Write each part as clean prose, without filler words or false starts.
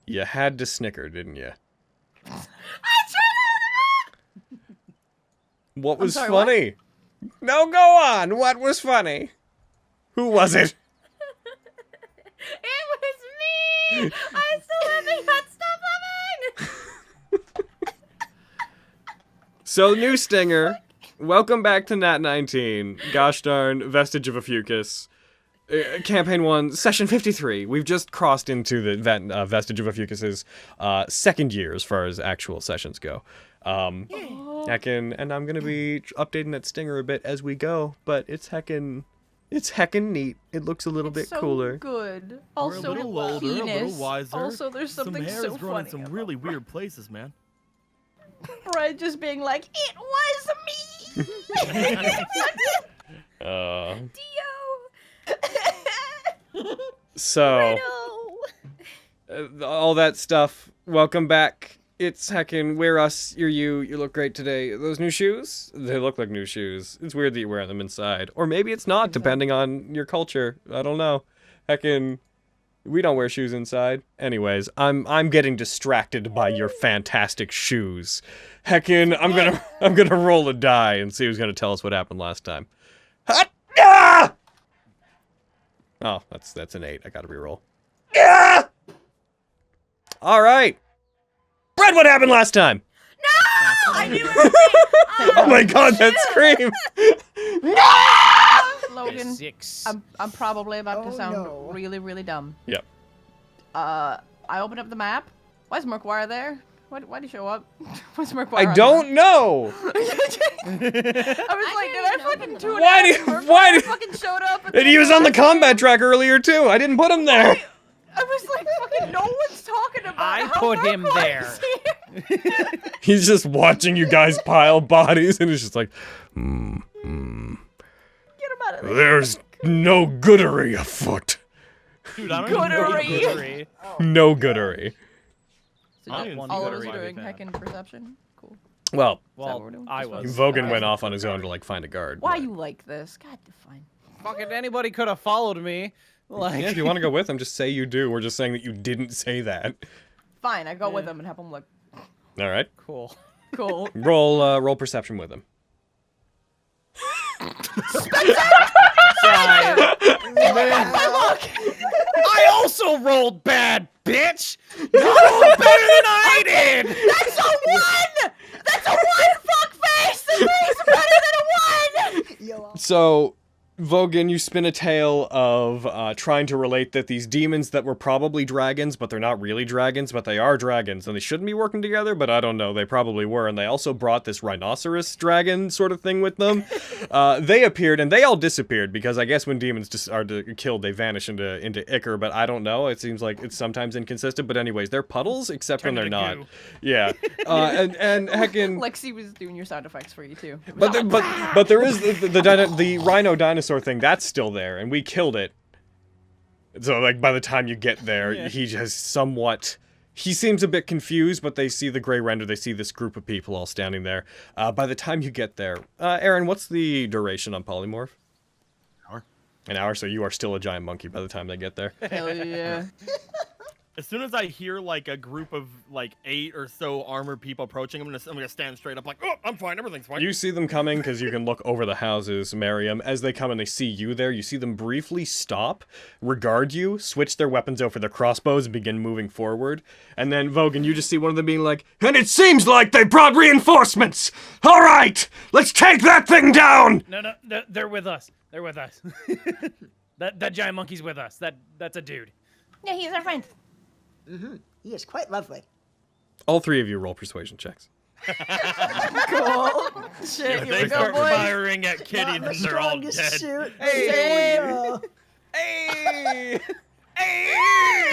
You had to snicker, didn't you? What was funny? What? No, go on. What was funny? Who was it? It was me! I'm still laughing! Stop laughing! So, new stinger. Welcome back to Nat19. Gosh darn, Vestige of Ophiuchus. Campaign 1, Session 53. We've just crossed into the Vestige of Ophiuchus's second year as far as actual sessions go. And I'm gonna be updating that stinger a bit as we go, but it's heckin' neat. It looks a little bit cooler. Good. Also, we're a little older, a little wiser. Also, there's something some hair so is growing funny. in some really weird places, man. Right, just being like, it was me. Dio. So, all that stuff. Welcome back. It's heckin', we're us, you're you, you look great today. Those new shoes? They look like new shoes. It's weird that you wear them inside. Or maybe it's not, depending on your culture. I don't know. Heckin', we don't wear shoes inside. Anyways, I'm getting distracted by your fantastic shoes. Heckin', I'm gonna roll a die and see who's gonna tell us what happened last time. Ah! Oh, that's an 8. I gotta reroll. Ah! Alright. Brad, what happened last time? No! I knew it was me! Oh my god, that scream! No! Logan, I'm probably about to sound really, really dumb. Yep. I opened up the map. Why is Murkwire there? Why'd he show up? Why's Murkwire? I don't know! I was like, did I fucking tune Why did fucking showed up? And he was on the combat track earlier too. I didn't put him there. I was like, fucking no one's talking about I how put him Murkwire's there. here. He's just watching you guys pile bodies and he's just like, Get him out of there. There's no goodery afoot. Dude, I don't even know Goodery. No goodery. So I just didn't all see of us that are doing right. heckin' perception? Cool. Well, what we're doing? I Just was. Vogan went off on his own to like find a guard. Why but- you like this? God, fine. Fucking anybody could have followed me. Like, Yeah, if you want to go with him, just say you do. We're just saying that you didn't say that. Fine, I go with him and have him look. All right. cool. Cool. Roll perception with him. I also rolled bad, bitch. You rolled better than I did. That's a 1! That's a 1, fuckface! The three's better than a 1! So, Vogan, you spin a tale of trying to relate that these demons that were probably dragons, but they're not really dragons, but they are dragons, and they shouldn't be working together, but I don't know, they probably were, and they also brought this rhinoceros dragon sort of thing with them. They appeared, and they all disappeared, because I guess when demons just are killed, they vanish into ichor, but I don't know, it seems like it's sometimes inconsistent, but anyways, they're puddles, except when they're not. goo. Yeah. And heckin'... Lexi was doing your sound effects for you, too. But there is the rhino dinosaur thing that's still there, and we killed it. So like by the time you get there, he just somewhat. He seems a bit confused, but they see the gray render. They see this group of people all standing there. By the time you get there, Aaron, what's the duration on polymorph? An hour. So you are still a giant monkey by the time they get there. Hell yeah. As soon as I hear like a group of like 8 or so armored people approaching, I'm gonna stand straight up like, oh, I'm fine, everything's fine. You see them coming because you can look over the houses, Miriam. As they come and they see you there, you see them briefly stop, regard you, switch their weapons out for their crossbows, and begin moving forward. And then, Vogan, you just see one of them being like, and it seems like they brought reinforcements! All right, let's take that thing down! No, they're with us. They're with us. that giant monkey's with us. That's a dude. Yeah, he's our friend. He is quite lovely. All 3 of you roll persuasion checks. Cool. Shit, If here they we go, start boys. firing at Kitty, Not the then they're all dead. strongest suit. Hey! Oh. Hey!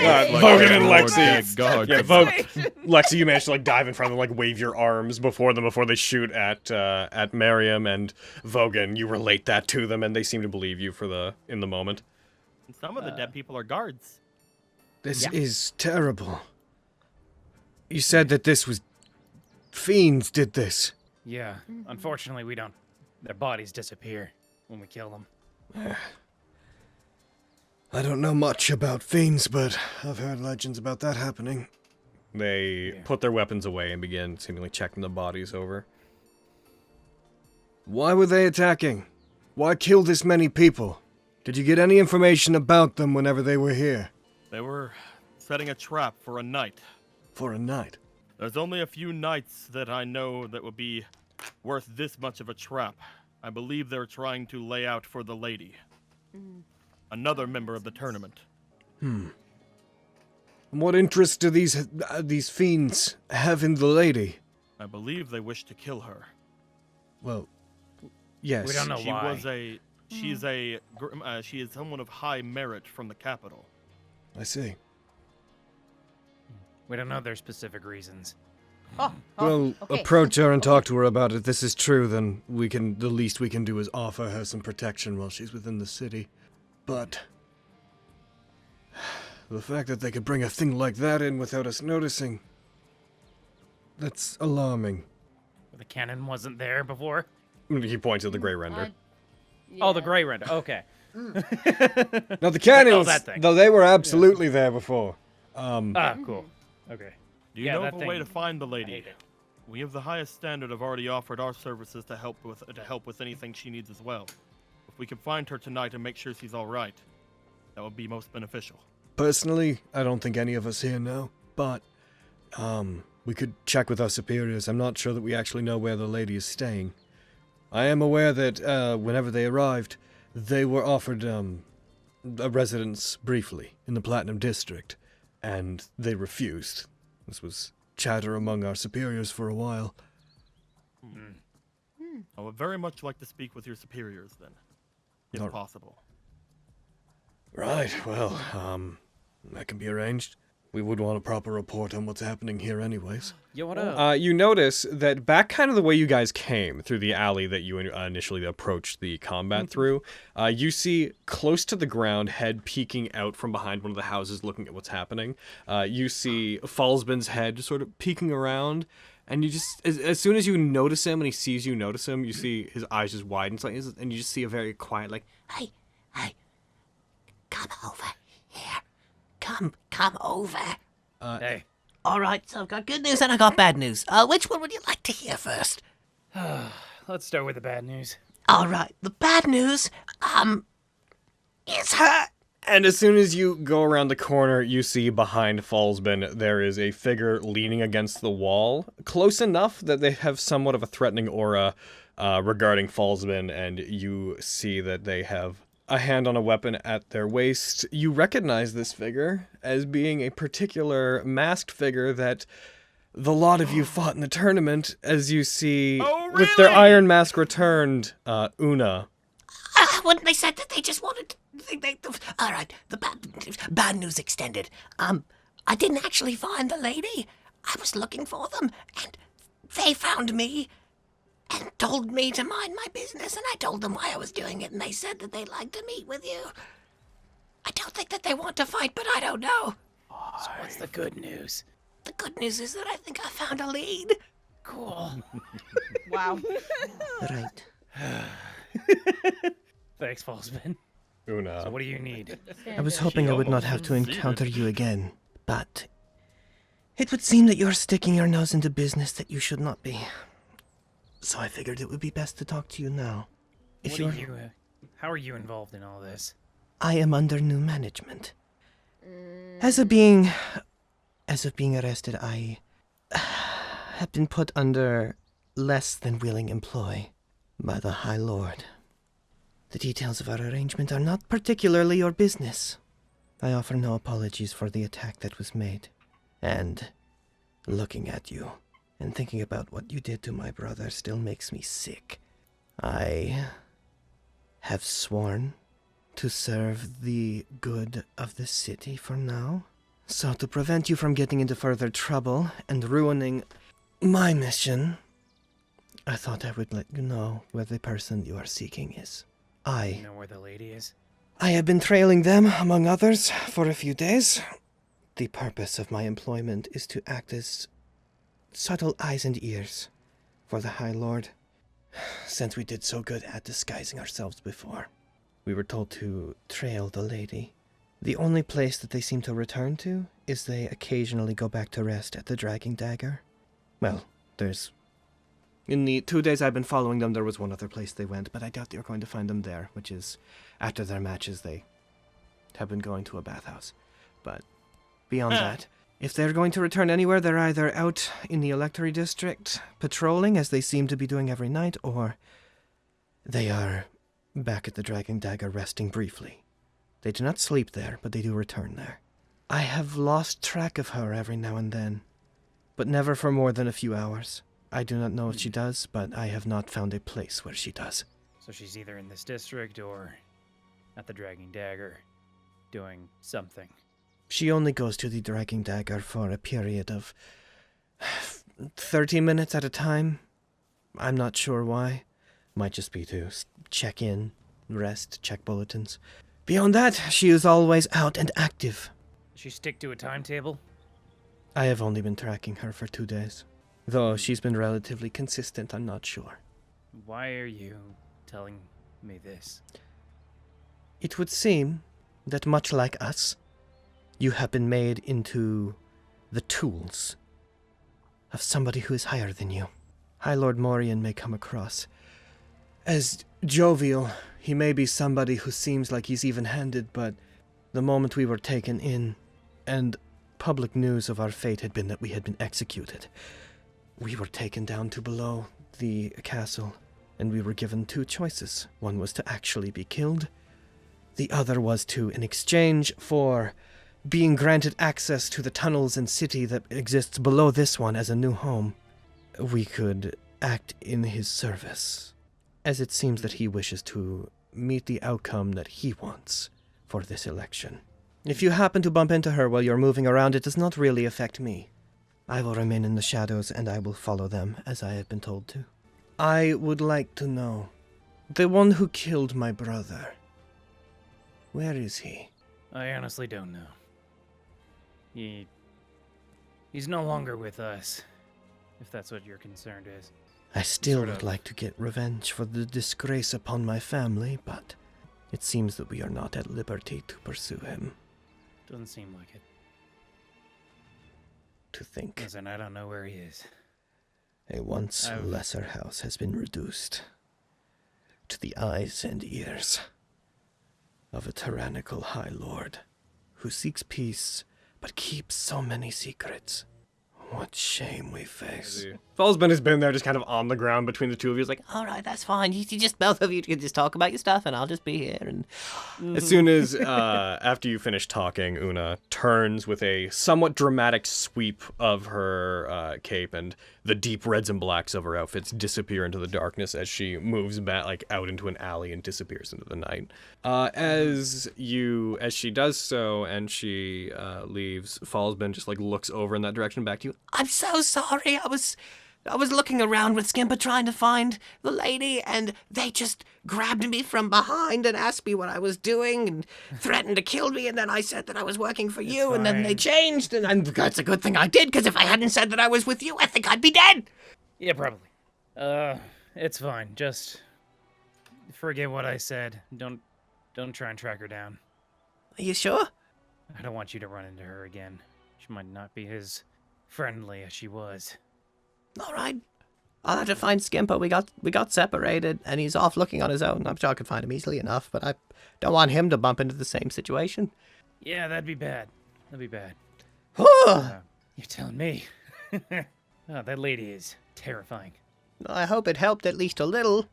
Vogan and Lexi. Yeah, Lexi, you managed to like dive in front of them, like wave your arms before them before they shoot at Miriam and Vogan. You relate that to them, and they seem to believe you in the moment. Some of the dead people are guards. This is terrible. You said that this was fiends did this. Yeah, unfortunately we don't. Their bodies disappear when we kill them. I don't know much about fiends, but I've heard legends about that happening. They put their weapons away and begin seemingly checking the bodies over. Why were they attacking? Why kill this many people? Did you get any information about them whenever they were here? They were setting a trap for a night. For a night. There's only a few nights that I know that would be worth this much of a trap. I believe they're trying to lay out for the lady. Another member of the tournament. And what interest do these fiends have in the lady? I believe they wish to kill her. Well, yes. We don't know why. She is someone of high merit from the capital. I see. We don't know their specific reasons. Well, okay. approach her and talk to her about it. If this is true, then the least we can do is offer her some protection while she's within the city. But the fact that they could bring a thing like that in without us noticing, that's alarming. The cannon wasn't there before? He points at the gray render. Oh, the gray render. Okay. Now the cannons, that thing. though, they were absolutely there before. Cool. Okay. Do you know of a way to find the lady? We of the highest standard have already offered our services to help with anything she needs as well. If we can find her tonight and make sure she's all right, that would be most beneficial. Personally, I don't think any of us here know, but we could check with our superiors. I'm not sure that we actually know where the lady is staying. I am aware that whenever they arrived, they were offered a residence briefly in the Platinum District, and they refused. This was chatter among our superiors for a while. I would very much like to speak with your superiors then, if possible. Right, well, that can be arranged. We would want a proper report on what's happening here anyways. Yo, what up? You notice that back kind of the way you guys came through the alley that you initially approached the combat through, you see close to the ground, head peeking out from behind one of the houses looking at what's happening. You see Fallsbin's head sort of peeking around, and you just, as soon as you notice him and he sees you notice him, you see his eyes just widen slightly, and you just see a very quiet, like, Hey, come over here. Come over. Hey. All right, so I've got good news and I got bad news. Which one would you like to hear first? Let's start with the bad news. All right, the bad news, is her. And as soon as you go around the corner, you see behind Fallsbin there is a figure leaning against the wall, close enough that they have somewhat of a threatening aura regarding Fallsbin, and you see that they have a hand on a weapon at their waist. You recognize this figure as being a particular masked figure that the lot of you fought in the tournament, as you see with their iron mask returned, Una. When they said that they just wanted all right, the bad news extended. I didn't actually find the lady. I was looking for them, and they found me and told me to mind my business, and I told them why I was doing it, and they said that they'd like to meet with you. I don't think that they want to fight, but I don't know. So what's the good news? The good news is that I think I found a lead. Cool. Wow. Right. Thanks, Fallsman. Una. So what do you need? I was hoping I would not have to encounter you again, but it would seem that you're sticking your nose into business that you should not be. So I figured it would be best to talk to you now. If What are you, how are you involved in all this? I am under new management. As of being arrested, I have been put under less than willing employ by the High Lord. The details of our arrangement are not particularly your business. I offer no apologies for the attack that was made. And looking at you and thinking about what you did to my brother still makes me sick. I have sworn to serve the good of the city for now. So to prevent you from getting into further trouble and ruining my mission, I thought I would let you know where the person you are seeking is. You know where the lady is? I have been trailing them, among others, for a few days. The purpose of my employment is to act as subtle eyes and ears for the High Lord. Since we did so good at disguising ourselves before, we were told to trail the lady The only place that they seem to return to is they occasionally go back to rest at the Dragging Dagger. Well, in the 2 days I've been following them, there was one other place they went, but I doubt you're going to find them there, which is, after their matches, they have been going to a bathhouse. But beyond that, if they're going to return anywhere, they're either out in the Electory District, patrolling, as they seem to be doing every night, or they are back at the Dragging Dagger resting briefly. They do not sleep there, but they do return there. I have lost track of her every now and then, but never for more than a few hours. I do not know what she does, but I have not found a place where she does. So she's either in this district or at the Dragging Dagger, doing something. She only goes to the Dragging Dagger for a period of 30 minutes at a time. I'm not sure why. Might just be to check in, rest, check bulletins. Beyond that, she is always out and active. Does she stick to a timetable? I have only been tracking her for 2 days. Though she's been relatively consistent, I'm not sure. Why are you telling me this? It would seem that much like us, you have been made into the tools of somebody who is higher than you. High Lord Morian may come across as jovial. He may be somebody who seems like he's even-handed, but the moment we were taken in, and public news of our fate had been that we had been executed, we were taken down to below the castle, and we were given 2 choices. One was to actually be killed. The other was to, in exchange for being granted access to the tunnels and city that exists below this one as a new home, we could act in his service, as it seems that he wishes to meet the outcome that he wants for this election. If you happen to bump into her while you're moving around, it does not really affect me. I will remain in the shadows, and I will follow them, as I have been told to. I would like to know, the one who killed my brother, where is he? I honestly don't know. He's no longer with us, if that's what your concern is. I still Sort would of. like to get revenge for the disgrace upon my family, but it seems that we are not at liberty to pursue him. Doesn't seem like it. To think Listen, I don't know where he is. a once I've- lesser house has been reduced to the eyes and ears of a tyrannical High Lord who seeks peace but keeps so many secrets. What shame we face. Falsman has been there just kind of on the ground between the two of you. He's like, All right, that's fine. You just both of you can just talk about your stuff, and I'll just be here. And as soon as, after you finish talking, Una turns with a somewhat dramatic sweep of her cape, and the deep reds and blacks of her outfits disappear into the darkness as she moves back, like, out into an alley and disappears into the night. As she does so and she leaves, Falsman just, like, looks over in that direction back to you. I'm so sorry. I was looking around with Skimper trying to find the lady, and they just grabbed me from behind and asked me what I was doing and threatened to kill me, and then I said that I was working for you, and then they fine. changed, and that's a good thing I did, because if I hadn't said that I was with you, I think I'd be dead. Yeah, probably. It's fine. Just forget what I said. Don't try and track her down. Are you sure? I don't want you to run into her again. She might not be as friendly as she was. All right. I'll have to find Skimper. We got separated, and he's off looking on his own. I'm sure I could find him easily enough, but I don't want him to bump into the same situation. Yeah, that'd be bad. That'd be bad. I You're telling me. That lady is terrifying. hope it helped at least a little.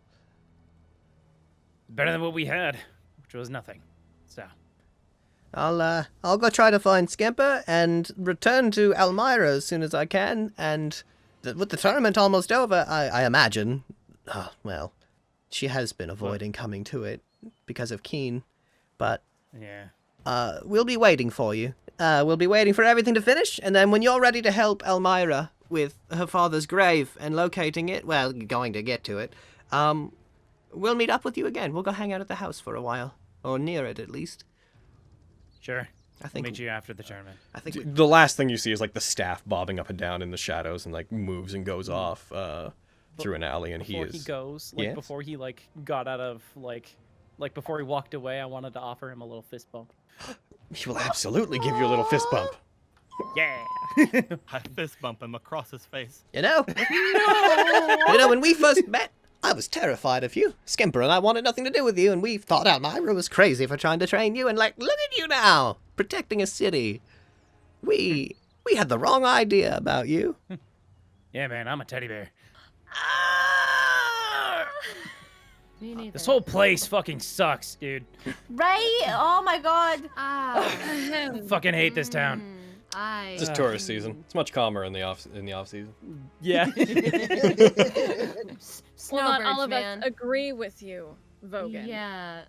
Better than what we had, which was nothing. So, I'll go try to find Skimper and return to Elmira as soon as I can, and with the tournament almost over, I imagine. Well, she has been avoiding coming to it because of Keen, but yeah. we'll be waiting for you. We'll be waiting for everything to finish, and then when you're ready to help Elmira with her father's grave and locating it, well, going to get to it, we'll meet up with you again. We'll go hang out at the house for a while, or near it at least. Sure. I think We'll meet you after the tournament. I think we, The last thing you see is, like, the staff bobbing up and down in the shadows and, like, moves and goes off through an alley, and Before he he is... goes, like Yes? before he got out of Like before he walked away, I wanted to offer him a little fist bump. He will absolutely give you a little fist bump. Yeah. I fist bump him across his face. You know? You know, when we first met, I was terrified of you. Skimper and I wanted nothing to do with you, and we thought Almira was crazy for trying to train you, and like, look at you now, protecting a city. We had the wrong idea about you. Yeah, man, I'm a teddy bear. Me neither. This whole place fucking sucks, dude. Right? Oh my god. Fucking hate this town. It's just tourist season. It's much calmer in the off season. Yeah. Well, not all Snowbirds, of man. us agree with you, Vogan. Yeah.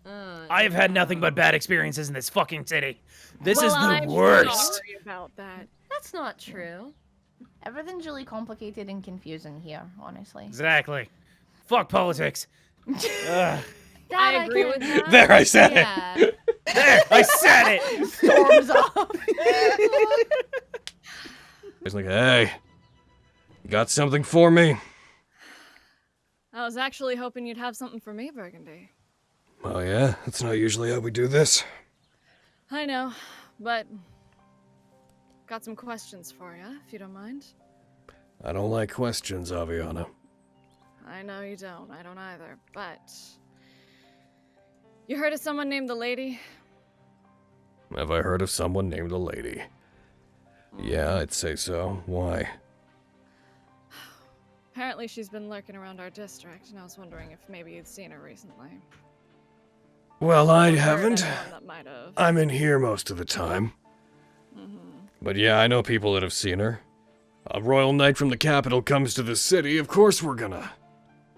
I have had nothing but bad experiences in this fucking city. This Well, is the I'm worst. sorry about that. That's not true. Everything's really complicated and confusing here, honestly. Exactly. Fuck politics. Ugh. Dad, I agree with can't- that. There, I said it. Yeah. There, I said it. Storms up. He's like, hey, you got something for me? I was actually hoping you'd have something for me, Burgundy. Oh yeah, that's not usually how we do this. I know, but got some questions for you, if you don't mind. I don't like questions, Aviana. I know you don't. I don't either. But you heard of someone named the Lady? Have I heard of someone named the Lady? Yeah, I'd say so. Why? Apparently she's been lurking around our district, and I was wondering if maybe you'd seen her recently. Well, I Or heard haven't. anyone that might have. I'm in here most of the time. But yeah, I know people that have seen her. A royal knight from the capital comes to the city, of course we're gonna.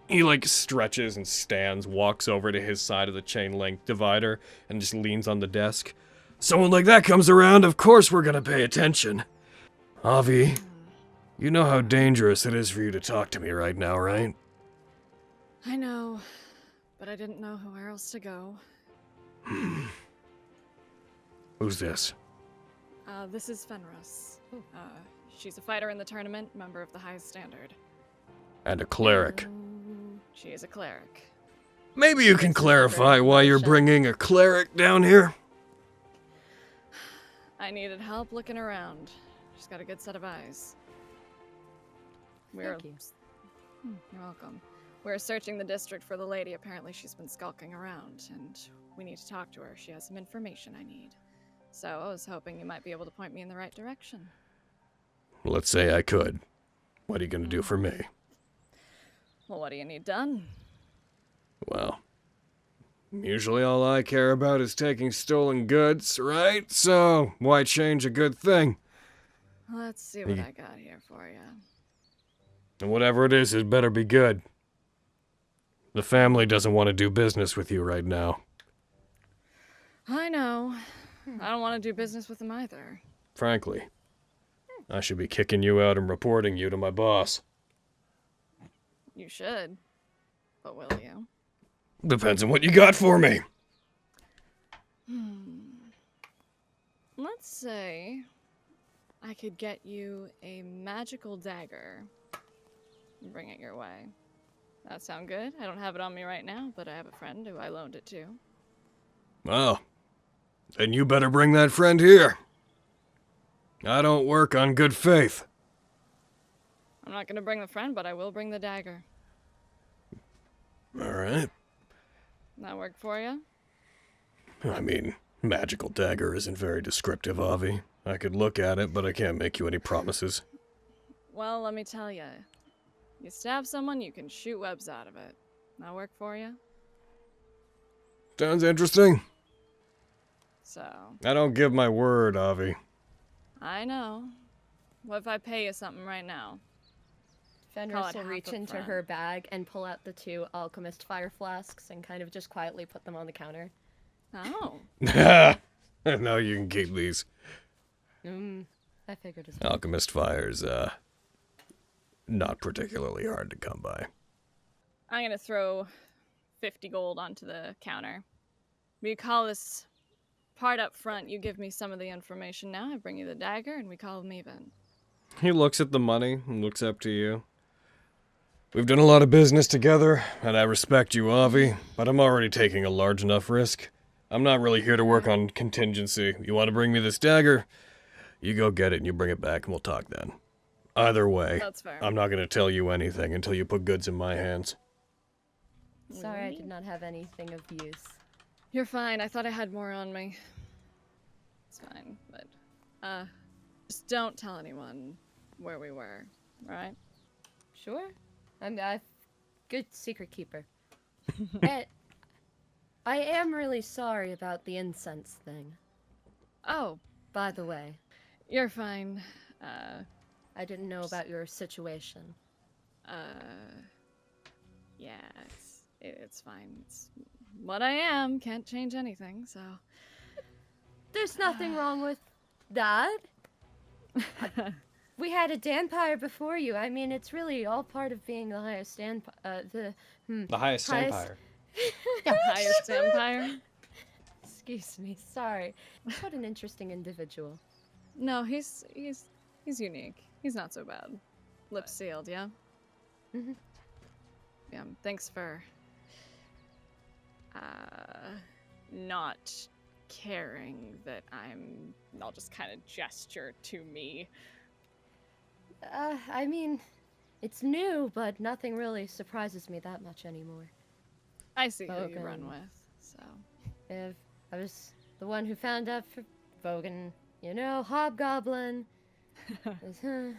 He like stretches and stands, walks over to his side of the chain link divider, and just leans on the desk. Someone like that comes around, of course we're gonna pay attention. Avi, you know how dangerous it is for you to talk to me right now, right? I know, but I didn't know where else to go. Who's this? This is Fenris. She's a fighter in the tournament, member of the highest standard. And a cleric. She is a cleric. Maybe you can clarify why you're bringing a cleric down here? I needed help looking around. She's got a good set of eyes. Thank you. You're welcome. We're searching the district for the lady. Apparently she's been skulking around, and we need to talk to her. She has some information I need. So I was hoping you might be able to point me in the right direction. Let's say I could. What are you gonna do for me? Well, what do you need done? Well, usually all I care about is taking stolen goods, right? So, why change a good thing? Let's see what I got here for you. And whatever it is, it better be good. The family doesn't want to do business with you right now. I know. I don't want to do business with them either. Frankly, I should be kicking you out and reporting you to my boss. You should. But will you? Depends on what you got for me. Let's say I could get you a magical dagger and bring it your way. That sound good? I don't have it on me right now, but I have a friend who I loaned it to. Well, then you better bring that friend here. I don't work on good faith. I'm not gonna bring the friend, but I will bring the dagger. All right. That work for you? I mean, magical dagger isn't very descriptive, Avi. I could look at it, but I can't make you any promises. Well, let me tell you. You stab someone, you can shoot webs out of it. That work for you? Sounds interesting. So, I don't give my word, Avi. I know. What if I pay you something right now? Call Fenris it will half reach up into front. her bag and pull out the 2 alchemist fire flasks and kind of just quietly put them on the counter. Oh. No, you can keep these. I figured as well. Alchemist fire's, not particularly hard to come by. I'm gonna throw 50 gold onto the counter. We call this part up front. You give me some of the information now. I bring you the dagger, and we call them even. He looks at the money and looks up to you. We've done a lot of business together, and I respect you, Avi, but I'm already taking a large enough risk. I'm not really here to work on contingency. You want to bring me this dagger? You go get it and you bring it back and we'll talk then. Either way, That's fair. I'm not going to tell you anything until you put goods in my hands. Sorry, I did not have anything of use. You're fine. I thought I had more on me. It's fine, but just don't tell anyone where we were, alright? Sure. I'm a good secret keeper. And I am really sorry about the incense thing. Oh, By the way, you're fine. I didn't know about your situation. Yeah, it's fine. It's what I am. Can't change anything, so. There's nothing wrong with that. We had a Danpire before you. I mean, it's really all part of being the highest The highest Highest- empire. Highest empire? Excuse me, sorry. What an interesting individual. No, he's unique. He's not so bad. Lips sealed, yeah? Mhm. Yeah, thanks for not caring that I'll just kind of gesture to me. I mean, it's new, but nothing really surprises me that much anymore. I see who you Vogan. run with, so. If I was the one who found out for Vogan, you know, Hobgoblin. It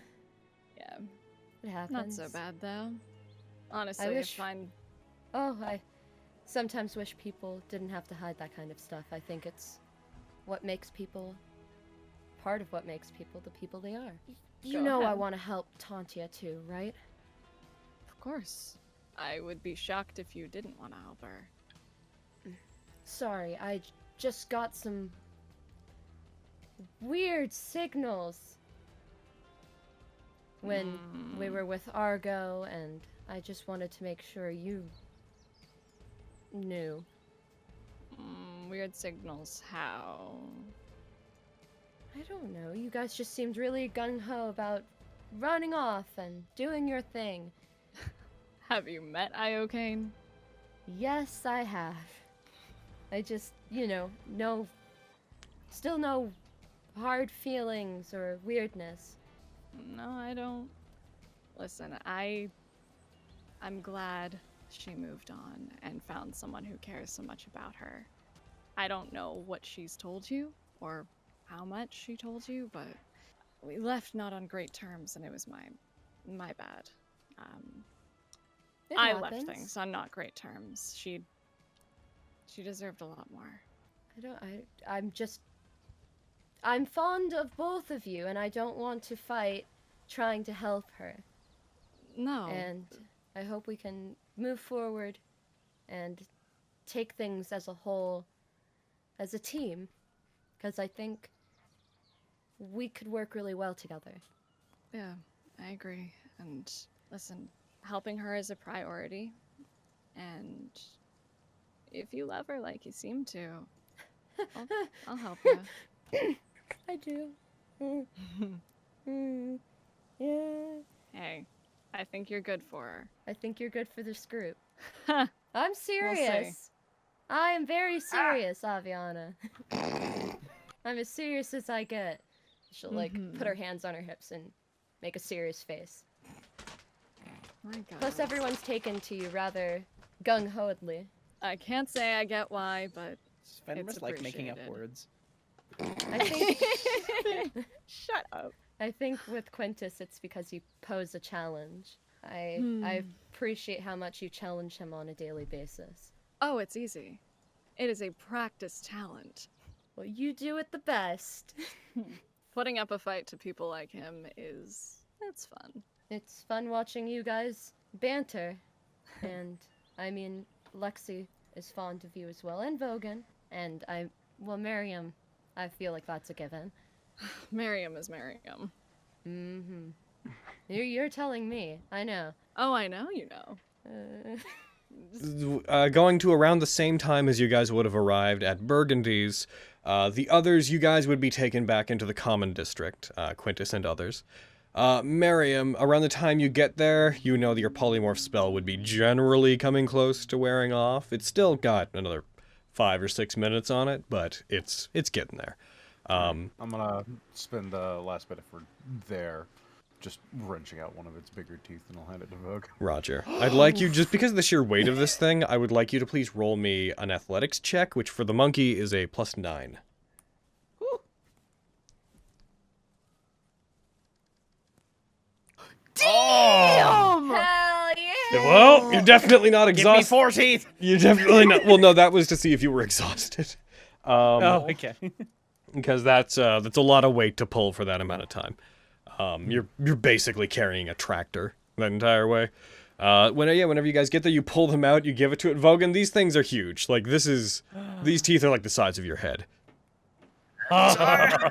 Yeah, happens. not so bad though. Honestly, wish- I sometimes wish people didn't have to hide that kind of stuff. I think it's what makes people, part of what makes people the people they are. You Go know I ahead. want to help Tantia too, right? Of course. I would be shocked if you didn't want to help her. Sorry, I just got some weird signals when we were with Argo, and I just wanted to make sure you knew. Weird signals. How? I don't know. You guys just seemed really gung-ho about running off and doing your thing. Have you met Iocane? Yes, I have. I just, still no hard feelings or weirdness. No, I don't. Listen, I'm glad she moved on and found someone who cares so much about her. I don't know what she's told you or how much she told you, but we left not on great terms, and it was my bad. It I left happens. things on not great terms. She deserved a lot more. I'm fond of both of you, and I don't want to fight trying to help her. No. And I hope we can move forward and take things as a whole, as a team, because I think we could work really well together. Yeah, I agree. And listen, helping her is a priority. And if you love her like you seem to, I'll help you. I do. Yeah. Hey, I think you're good for her. I think you're good for this group. Ha! I'm serious. see. I am very serious, Aviana. I'm as serious as I get. She'll put her hands on her hips and make a serious face. My God. Plus, everyone's taken to you rather gung-hoedly. I can't say I get why, but Sven It's was like making up appreciated. words. I think shut up. I think with Quintus, it's because you pose a challenge. I appreciate how much you challenge him on a daily basis. Oh, it's easy. It is a practice talent. Well, you do it the best. Putting up a fight to people like him it's fun. It's fun watching you guys banter. And, I mean, Lexi is fond of you as well, and Vogan. And Miriam, I feel like that's a given. Miriam is Miriam. Mm-hmm. You're telling me. I know. Oh, I know you know. Going to around the same time as you guys would have arrived at Burgundy's, the others, you guys would be taken back into the common district, Quintus and others. Miriam, around the time you get there, you know that your polymorph spell would be generally coming close to wearing off. It's still got another 5 or 6 minutes on it, but it's getting there. I'm gonna spend the last bit if we're there, just wrenching out one of its bigger teeth, and I'll hand it to Vogue. Roger. I'd like you, just because of the sheer weight of this thing, I would like you to please roll me an athletics check, which for the monkey is a +9. Damn! Hell yeah! Well, you're definitely not Give me exhausted. 4 teeth. You're definitely not. Well, no, that was to see if you were exhausted. Oh, okay. Because that's a lot of weight to pull for that amount of time. You're basically carrying a tractor that entire way. Whenever you guys get there, you pull them out, you give it to it. Vogan, these things are huge. Like, these teeth are like the size of your head. Oh,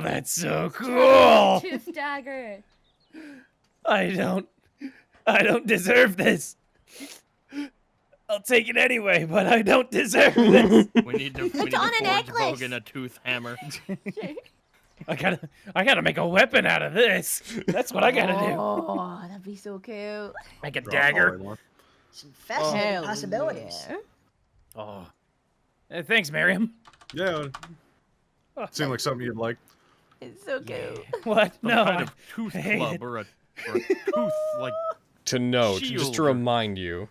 that's so cool. Tooth dagger. I don't deserve this. I'll take it anyway, but I don't deserve this. We need to forge Vogan a tooth hammer. I gotta make a weapon out of this. That's what I gotta do. Oh, that'd be so cute. Make a dagger. Some fascinating possibilities. Yeah. Oh. Thanks, Miriam. Yeah. Seemed like something you'd like. It's so cute. What? Some No. kind of tooth club or a tooth like. To note, just shield. to remind you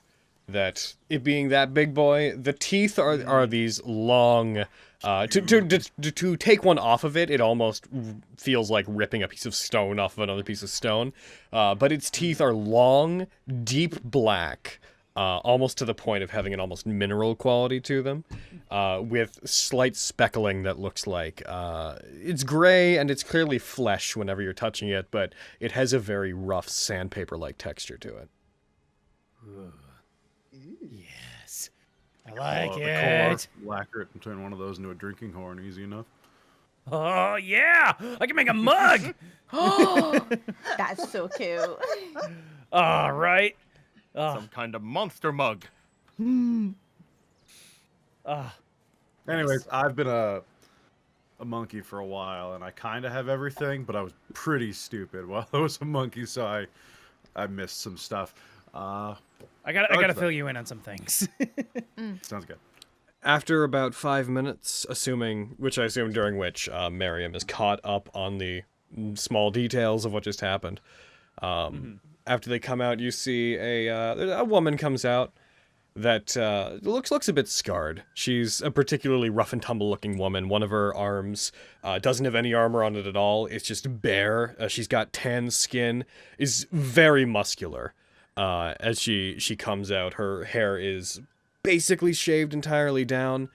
that it being that big boy, the teeth are these long. To take one off of it, it almost feels like ripping a piece of stone off of another piece of stone. But its teeth are long, deep black, almost to the point of having an almost mineral quality to them, with slight speckling that looks like it's gray and it's clearly flesh whenever you're touching it, but it has a very rough sandpaper-like texture to it. Yes. I like The it. core, lacquer it and turn one of those into a drinking horn, easy enough. Oh, yeah. I can make a mug. That's so cute. All right. Some kind of monster mug. Anyways, I've been a monkey for a while, and I kind of have everything, but I was pretty stupid while I was a monkey, so I missed some stuff. I gotta fill you in on some things. Sounds good. After about 5 minutes, which I assume during which Miriam is caught up on the small details of what just happened. After they come out, you see a woman comes out that looks a bit scarred. She's a particularly rough and tumble looking woman. One of her arms doesn't have any armor on it at all. It's just bare. She's got tan skin, is very muscular. As she comes out, her hair is basically shaved entirely down.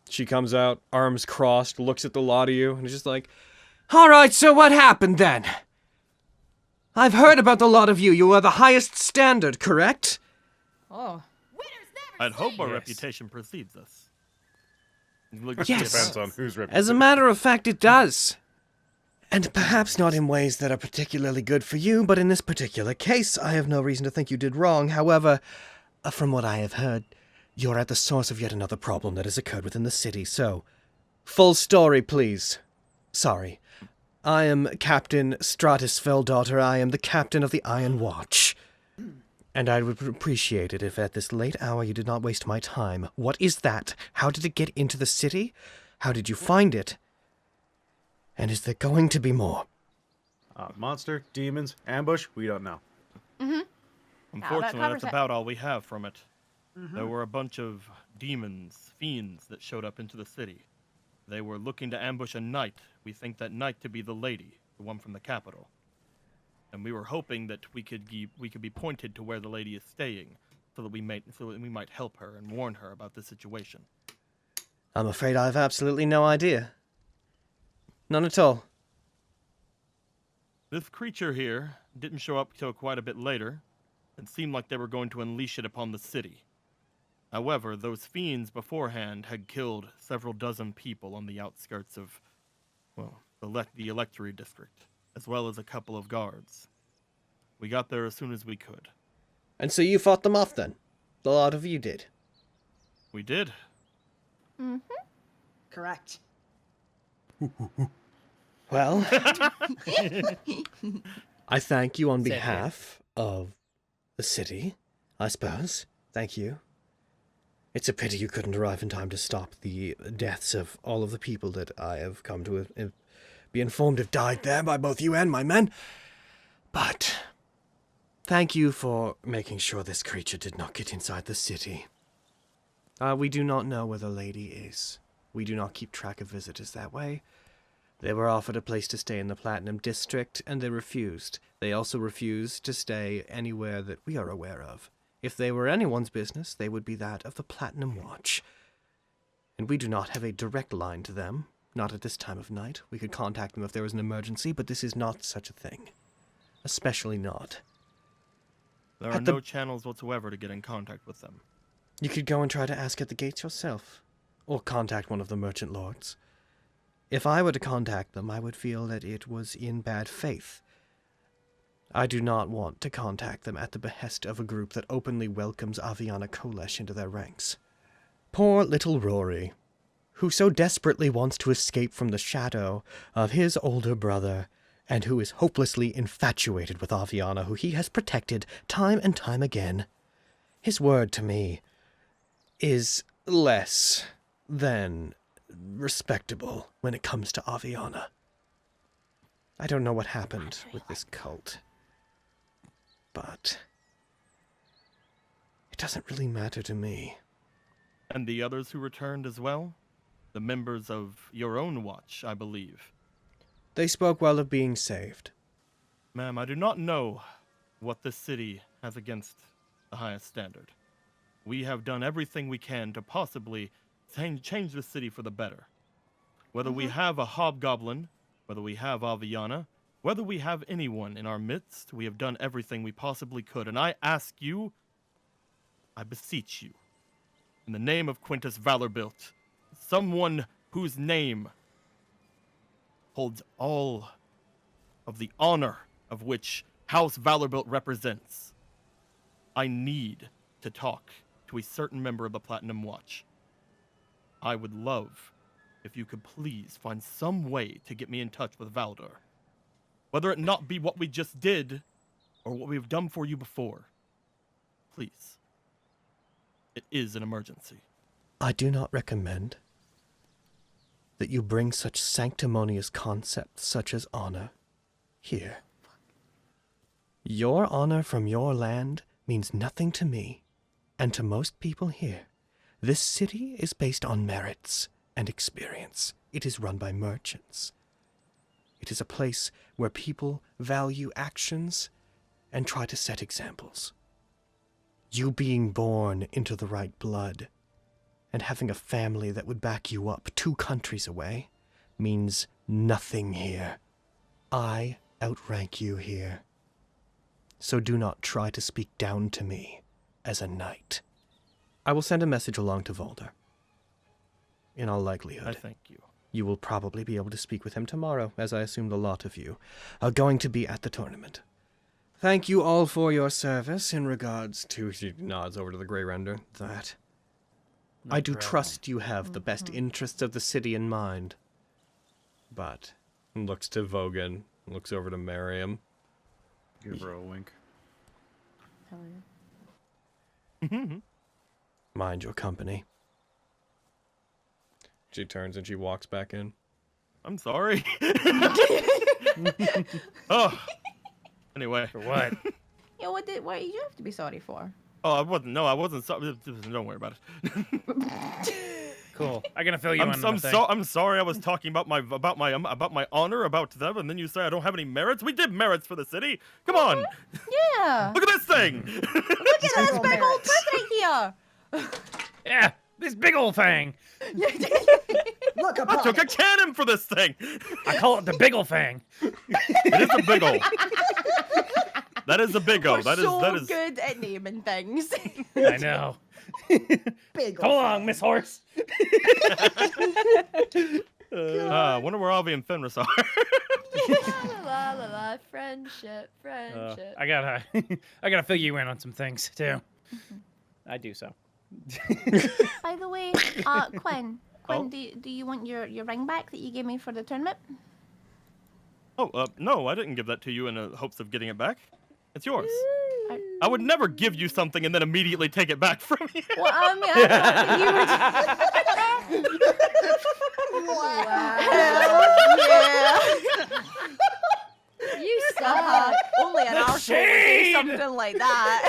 She comes out, arms crossed, looks at the lot of you, and is just like, All right, so what happened then? I've heard about the lot of you. You are the highest standard, correct? Oh. I'd hope our reputation precedes us. Yes. Depends on who's represented. As a matter of fact, it does. And perhaps not in ways that are particularly good for you, but in this particular case, I have no reason to think you did wrong. However, from what I have heard, you're at the source of yet another problem that has occurred within the city, so... Full story, please. Sorry. I am Captain Stratusfell, daughter. I am the captain of the Iron Watch. And I would appreciate it if at this late hour you did not waste my time. What is that? How did it get into the city? How did you find it? And is there going to be more? Monster, demons, ambush, we don't know. Unfortunately, that's about all we have from it. There were a bunch of demons, fiends, that showed up into the city. They were looking to ambush a knight. We think that knight to be the lady, the one from the capital. And we were hoping that we could be pointed to where the lady is staying, so that we might help her and warn her about the situation. I'm afraid I have absolutely no idea. None at all. This creature here didn't show up till quite a bit later. It seemed like they were going to unleash it upon the city. However, those fiends beforehand had killed several dozen people on the outskirts of, well, the electory district, as well as a couple of guards. We got there as soon as we could. And so you fought them off then? The lot of you did? We did. Correct. Well, I thank you on Same here. behalf of the city, I suppose. Thank you. It's a pity you couldn't arrive in time to stop the deaths of all of the people that I have come to be informed have died there by both you and my men. But thank you for making sure this creature did not get inside the city. We do not know where the lady is. We do not keep track of visitors that way. They were offered a place to stay in the Platinum District, and they refused. They also refused to stay anywhere that we are aware of. If they were anyone's business, they would be that of the Platinum Watch. And we do not have a direct line to them, not at this time of night. We could contact them if there was an emergency, but this is not such a thing. Especially not. There are no channels whatsoever to get in contact with them. You could go and try to ask at the gates yourself, or contact one of the merchant lords. If I were to contact them, I would feel that it was in bad faith. I do not want to contact them at the behest of a group that openly welcomes Aviana Kolesh into their ranks. Poor little Rory, who so desperately wants to escape from the shadow of his older brother, and who is hopelessly infatuated with Aviana, who he has protected time and time again. His word to me is less than respectable when it comes to Aviana. I don't know what happened with this cult, but it doesn't really matter to me. And the others who returned as well? The members of your own watch, I believe. They spoke well of being saved. Ma'am, I do not know what this city has against the highest standard. We have done everything we can to possibly change the city for the better. Whether we have a hobgoblin, whether we have Aviana, whether we have anyone in our midst, we have done everything we possibly could. And I ask you, I beseech you, in the name of Quintus Valorbilt, someone whose name holds all of the honor of which House Valorbilt represents, I need to talk to a certain member of the Platinum Watch. I would love if you could please find some way to get me in touch with Valdor. Whether it not be what we just did, or what we've done for you before. Please. It is an emergency. I do not recommend that you bring such sanctimonious concepts such as honor here. Your honor from your land means nothing to me, and to most people here. This city is based on merits and experience. It is run by merchants. It is a place where people value actions and try to set examples. You being born into the right blood and having a family that would back you up 2 countries away means nothing here. I outrank you here. So do not try to speak down to me as a knight. I will send a message along to Volder. In all likelihood, I thank you. You will probably be able to speak with him tomorrow, as I assume the lot of you are going to be at the tournament. Thank you all for your service in regards to... She nods over to the Grey Render. That. I do trust you have the best interests of the city in mind. But... Looks to Vogan, looks over to Miriam. Give her a wink. Hell yeah. Mind your company. She turns and she walks back in. I'm sorry. Oh. Anyway. For what? Yeah, what did you have to be sorry for? Oh, I wasn't. No, I wasn't sorry. Don't worry about it. Cool. I'm gonna fill you in. I'm sorry. I was talking about my honor about them, and then you say I don't have any merits. We did merits for the city. Come on. Yeah. Look at this thing. Look at this big old press right here. Yeah, this big old thing. Look, I took a cannon for this thing. I call it the big old thing. It is a big ol'. That is a big O. That is good at naming things. I know. Big Come along, Miss Horse. Wonder where Avi and Fenris are. La la la, friendship. I gotta fill you in on some things too. I do so. By the way, Quinn, Oh? do you want your ring back that you gave me for the tournament? Oh, no, I didn't give that to you in the hopes of getting it back. It's yours. I would never give you something and then immediately take it back from you. Well, I mean, I thought you were. Wow. Yeah. You suck. Only an arsehole would say something like that.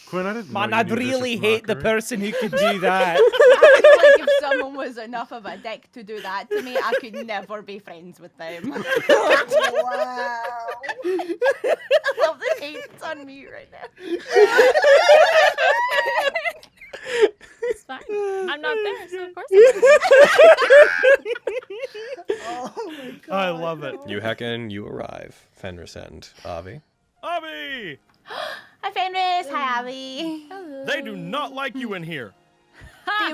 Quinn, I didn't Man, know you I'd knew this really is hate the mockery. person who could do that. I feel like if someone was enough of a dick to do that to me, I could never be friends with them. Wow. I love the hate's on me right now. It's fine. I'm not there, so of course Oh my god. I love it. You Hecken, you arrive. Fenris and Avi. Avi! Hi, Fenris. Hi, Abby. They do not like you in here.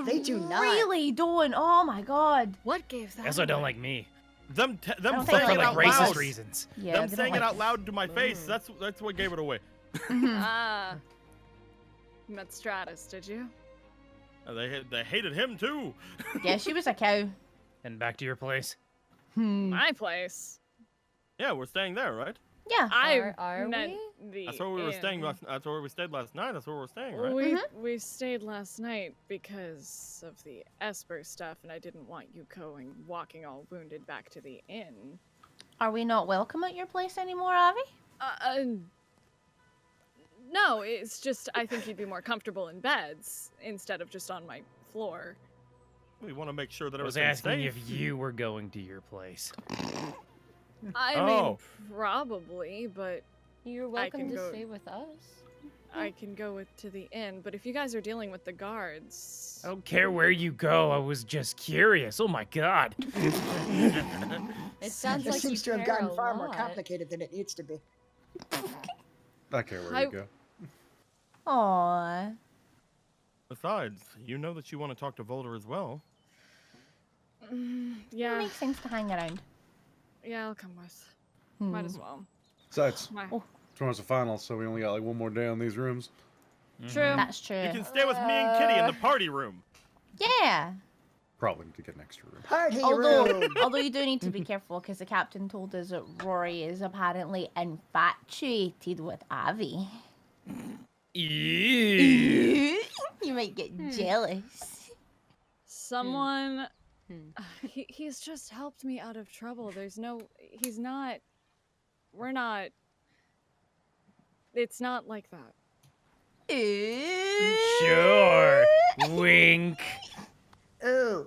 They do not. Really don't. Oh my god. What gave They that? also don't like me. Them don't saying think For it they like out racist loud. reasons. Yeah, Them they saying don't it like out loud to my face. That's what gave it away. Ah. You met Stratus, did you? They hated him too. Yeah, she was a cow. And back to your place. My place. Yeah, we're staying there, right? Yeah. Are meant we? the That's where we were staying. inn. That's where we stayed last night. That's where we're staying, right? We stayed last night because of the Esper stuff, and I didn't want you walking all wounded back to the inn. Are we not welcome at your place anymore, Abby? No, it's just I think you'd be more comfortable in beds instead of just on my floor. We want to make sure that I was everything's asking safe. if you were going to your place. I Oh. mean, probably, but You're welcome can to go- stay with us. I can go to the inn. But if you guys are dealing with the guards, I don't care where you go. I was just curious. Oh my god. It sounds This like seems you to have care gotten a far more lot. complicated than it needs to be. I care where I- you go. Aww. Besides, you know that you want to talk to Volder as well. It yeah, makes sense to hang around. yeah, I'll come with. Might as well. Besides, My- tomorrow's the final, so we only got like one more day on these rooms. True. That's true. You can stay with me and Kitty in the party room. Yeah. Probably need to get an extra room. Party Although room. you do need to be careful because the captain told us that Rory is apparently infatuated with Avi. Ew. You might get jealous. Someone. He's just helped me out of trouble. He's not. We're not. It's not like that. Sure. Wink. Ooh.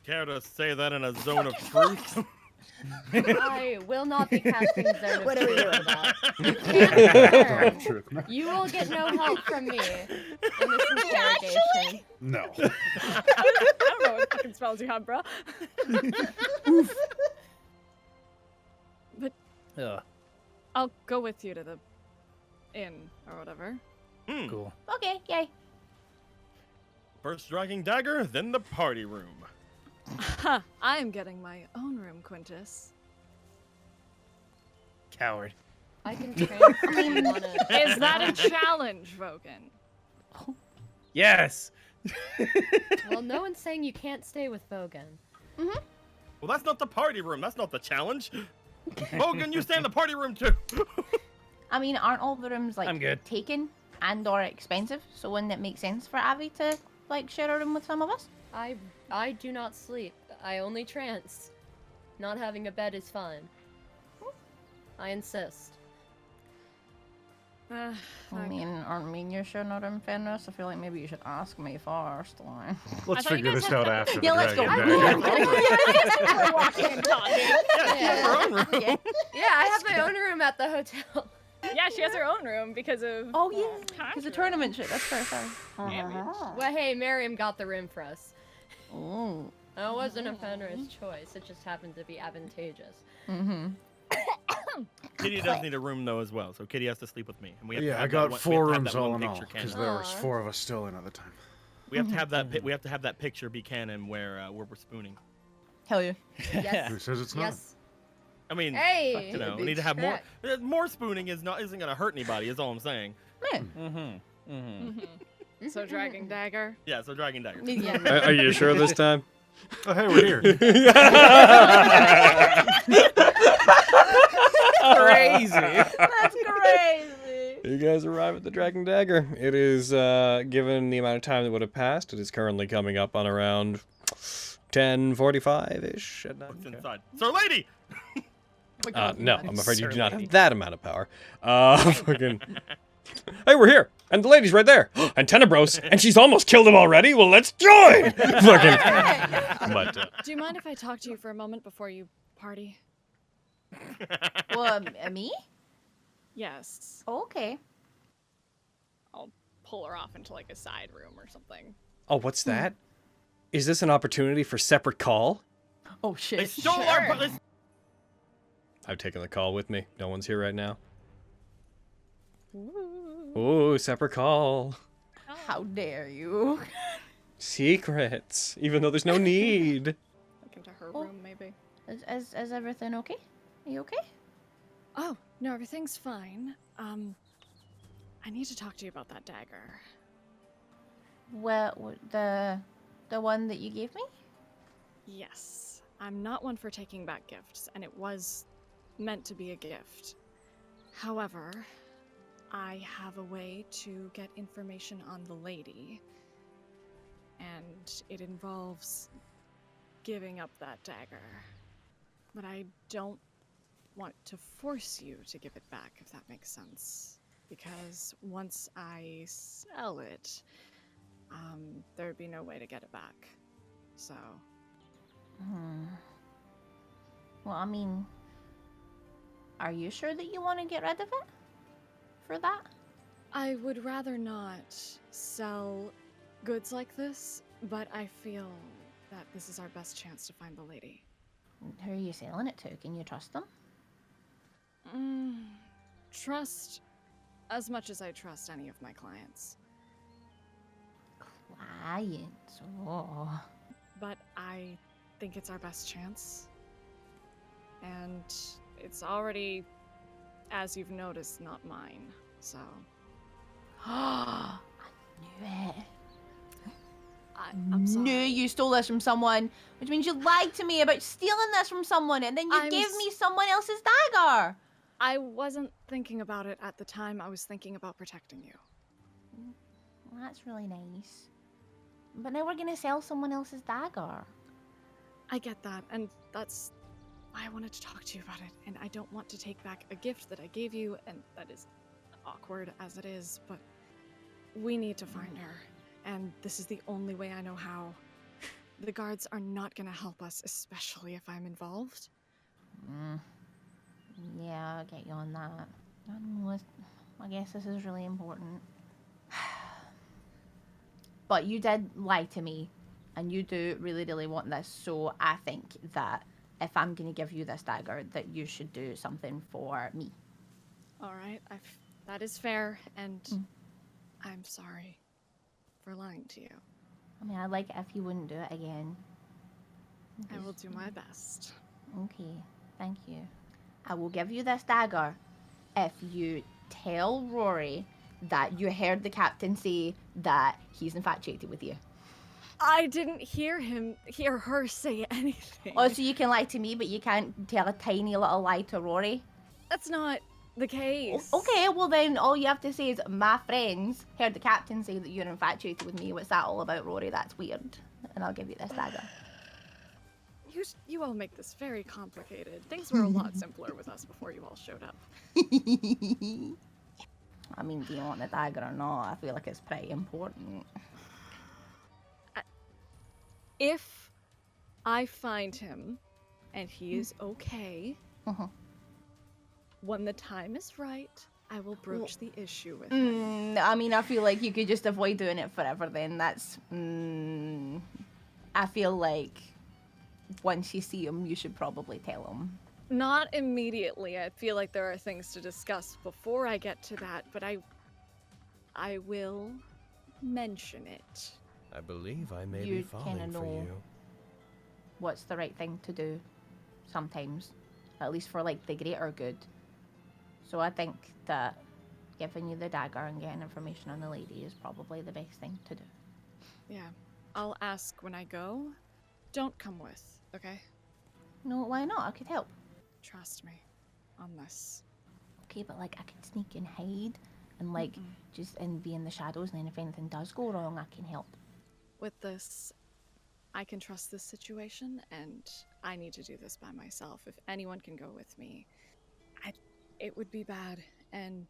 Care to say that in a zone of truth? I will not be casting Zone of What are we Truth doing? for that. Truth. You will get no help from me in this interrogation. No. I don't know what fucking spells you have, bro. But Ugh. I'll go with you to the inn or whatever. Cool. Okay, yay. First striking dagger, then the party room. Ha! I'm getting my own room, Quintus. Coward. I can transfer you on a... Is that a challenge, Vogan? Yes. Well, no one's saying you can't stay with Bogan. Well, that's not the party room. That's not the challenge. Hogan, you stay in the party room too. I mean, aren't all the rooms like I'm good. taken and or expensive? So wouldn't it make sense for Abby to like share a room with some of us? I do not sleep. I only trance. Not having a bed is fine. I insist. I Fuck. mean, aren't me and you sharing a room, Fenris? I feel like maybe you should ask me first. Like. Let's thought you figure guys this had- out after Yeah, the let's go. dragon dagger. We're walking and talking. Yeah, her own room. Yeah. Yeah, I have my own room at the hotel. Yeah, she has her own room because of. Oh yeah, because the tournament shit. That's fair. Sorry. Well, hey, Miriam got the room for us. Oh. It wasn't a Fenris choice. It just happened to be advantageous. Mm-hmm. Kitty does need a room though as well, so Kitty has to sleep with me. And we have to Yeah, have I that got one- we 4 have to have rooms that all one in all, picture because canon. there was Aw. 4 of us still in at the time. We have to have that. We have to have that picture be canon where we're spooning. Hell yeah. Yes. Who says it's not? Yes. I mean, Hey! you know, we need to have more. More spooning isn't gonna hurt anybody. Is all I'm saying. So dragging dagger. Yeah, so dragon dagger. Yeah. Are you sure this time? Oh, hey, we're here. Crazy. That's crazy. You guys arrive at the Dragon Dagger. It is, given the amount of time that would have passed, it is currently coming up on around 10:45-ish at night. What's inside? Sir Lady! No, I'm afraid you Sir do not lady. have that amount of power. Fucking... Hey, we're here! And the lady's right there! And Tenebros! And she's almost killed him already! Well, let's join! Fucking... But, Do you mind if I talk to you for a moment before you party? Well, me? Yes. Okay. I'll pull her off into like a side room or something. oh, what's that? Is this an opportunity for separate call? Oh shit. They stole our... They I've taken the call with me. No one's here right now. Ooh, separate call. How dare you? Secrets, even though there's no need. Like into her Oh. room, maybe. Is everything okay? Are you okay? Oh, no, everything's fine. I need to talk to you about that dagger. Well, the one that you gave me? Yes. I'm not one for taking back gifts, and it was meant to be a gift. However, I have a way to get information on the lady, and it involves giving up that dagger. But I don't want to force you to give it back, if that makes sense. Because once I sell it, there'd be no way to get it back. So... Well, I mean, are you sure that you want to get rid of it? For that? I would rather not sell goods like this, but I feel that this is our best chance to find the lady. Who are you selling it to? Can you trust them? Trust as much as I trust any of my clients. Clients? Oh. But I think it's our best chance. And it's already, as you've noticed, not mine, so... I knew it. I'm sorry. Knew you stole this from someone, which means you lied to me about stealing this from someone, and then you I'm gave me someone else's dagger. I wasn't thinking about it at the time. I was thinking about protecting you. Well, that's really nice. But now we're gonna sell someone else's dagger. I get that, and that's why I wanted to talk to you about it. And I don't want to take back a gift that I gave you, and that is awkward as it is, but we need to find her. And this is the only way I know how. The guards are not gonna help us, especially if I'm involved. Yeah, I'll get you on that. I don't know, I guess this is really important. But you did lie to me, and you do really, really want this, so I think that if I'm gonna give you this dagger, that you should do something for me. Alright, that is fair, and I'm sorry for lying to you. I mean, I'd like it if you wouldn't do it again. I will do my best. Okay, thank you. I will give you this dagger if you tell Rory that you heard the captain say that he's infatuated with you. I didn't hear her say anything. Oh, so you can lie to me, but you can't tell a tiny little lie to Rory? That's not the case. Okay, well then all you have to say is, my friends heard the captain say that you're infatuated with me. What's that all about, Rory? That's weird. And I'll give you this dagger. You all make this very complicated. Things were a lot simpler with us before you all showed up. I mean, do you want the dagger or not? I feel like it's pretty important. If I find him and he is okay, when the time is right, I will broach the issue with him. I mean, I feel like you could just avoid doing it forever then. That's... I feel like once you see him, you should probably tell him. Not immediately. I feel like there are things to discuss before I get to that, but I will mention it. I believe I may You be falling kinda for know. you. What's the right thing to do sometimes, at least for like the greater good. So I think that giving you the dagger and getting information on the lady is probably the best thing to do. Yeah. I'll ask when I go. don't come with, okay? No, why not? I could help. Trust me on this. Okay, but like I can sneak and hide and like just and be in the shadows, and then if anything does go wrong, I can help. With this, I can trust this situation, and I need to do this by myself. If anyone can go with me, it would be bad, and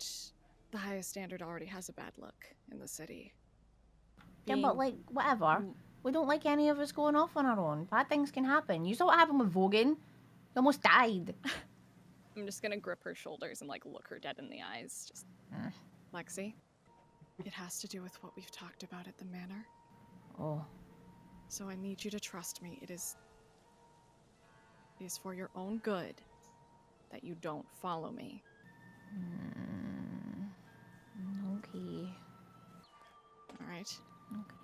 the highest standard already has a bad look in the city. Yeah, but like whatever. We don't like any of us going off on our own. Bad things can happen. You saw what happened with Vogan. He almost died. I'm just gonna grip her shoulders and like look her dead in the eyes. Just, Lexi, it has to do with what we've talked about at the manor. Oh. So I need you to trust me. It is for your own good that you don't follow me. Okay. All right. Okay.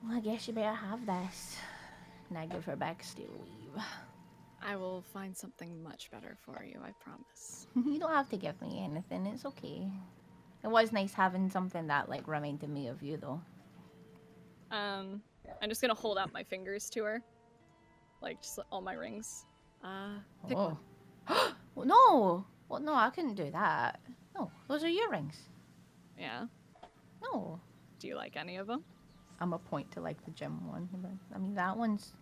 Well, I guess you better have this. And I give her back still leave. I will find something much better for you, I promise. You don't have to give me anything. It's okay. It was nice having something that like reminded me of you, though. I'm just gonna hold out my fingers to her, like just all my rings. Pick one. Well, no. Well, no, I couldn't do that. No, those are your rings. Yeah. No. Do you like any of them? I'm gonna point to like the gym one. I mean, that one's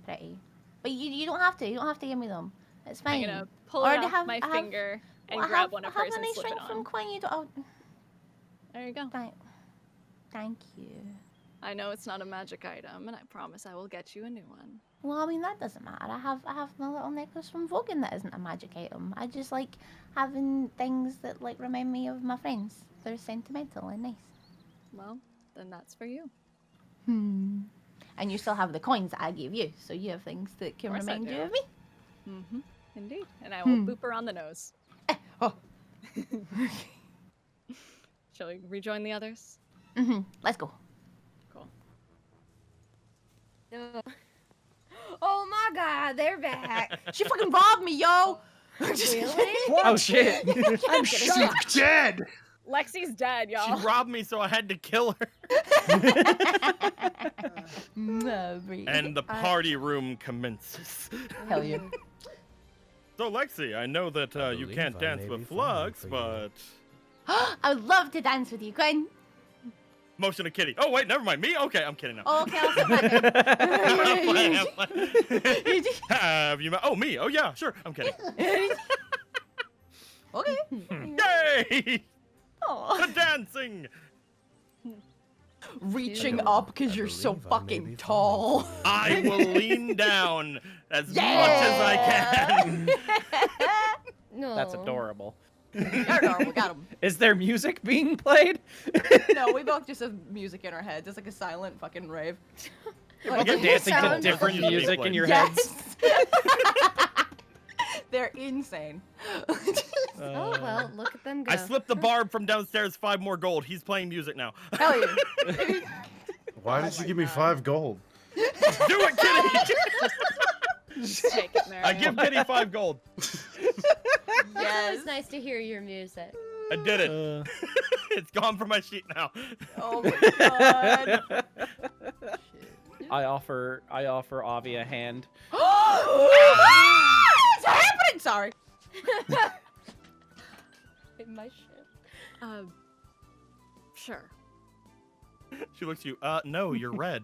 pretty. But you don't have to. You don't have to give me them. It's fine. I'm gonna pull Or it to off have- my I have- finger and Well, grab one of I have hers a and nice slip ring it on. from Quinn. You don't. There you go. Thank you. I know it's not a magic item, and I promise I will get you a new one. Well, I mean that doesn't matter. I have my little necklace from Vogan that isn't a magic item. I just like having things that like remind me of my friends. They're sentimental and nice. Well, then that's for you. And you still have the coins that I gave you, so you have things that can Of course I remind do. you of me. Mm-hmm. Indeed. And I will boop her on the nose. Oh. Shall we rejoin the others? Let's go. Cool. No. Oh my god, they're back. She fucking robbed me, yo. Really? Oh shit! I'm She's dead. Lexi's dead, She y'all. robbed me, so I had to kill her. And the party room commences. Hell yeah. So, Lexi, I know that you believe can't I dance may with be falling Flux, for you. but... I would love to dance with you, Quinn. Motion to kitty. Oh, wait, never mind. Me? Okay, I'm kidding now. Oh, okay, I'll sit back I'm playing, in. I'm playing. Have you met... Oh, me. Oh, yeah, sure. I'm kidding. Okay. Yay! Aw. The dancing! Reaching up because you're so believe I may fucking be tall. I will lean down as much as I can. No. That's adorable. Adorable, got him. Is there music being played? No, we both just have music in our heads. It's like a silent fucking rave. Like You're you're dancing to sounds- different Music music in played. your heads. They're insane. Oh well, look at them go. I slipped the barb from downstairs 5 more gold. He's playing music now. Hell yeah. Why did you give me 5 gold? Do it, Kitty! Just take it, Mary. I give Kitty 5 gold. It was nice to hear your music. I did it. It's gone from my sheet now. Oh my god. I offer Avi a hand. What's happening? Sorry. In my ship. Sure. She looks at you. No, you're red.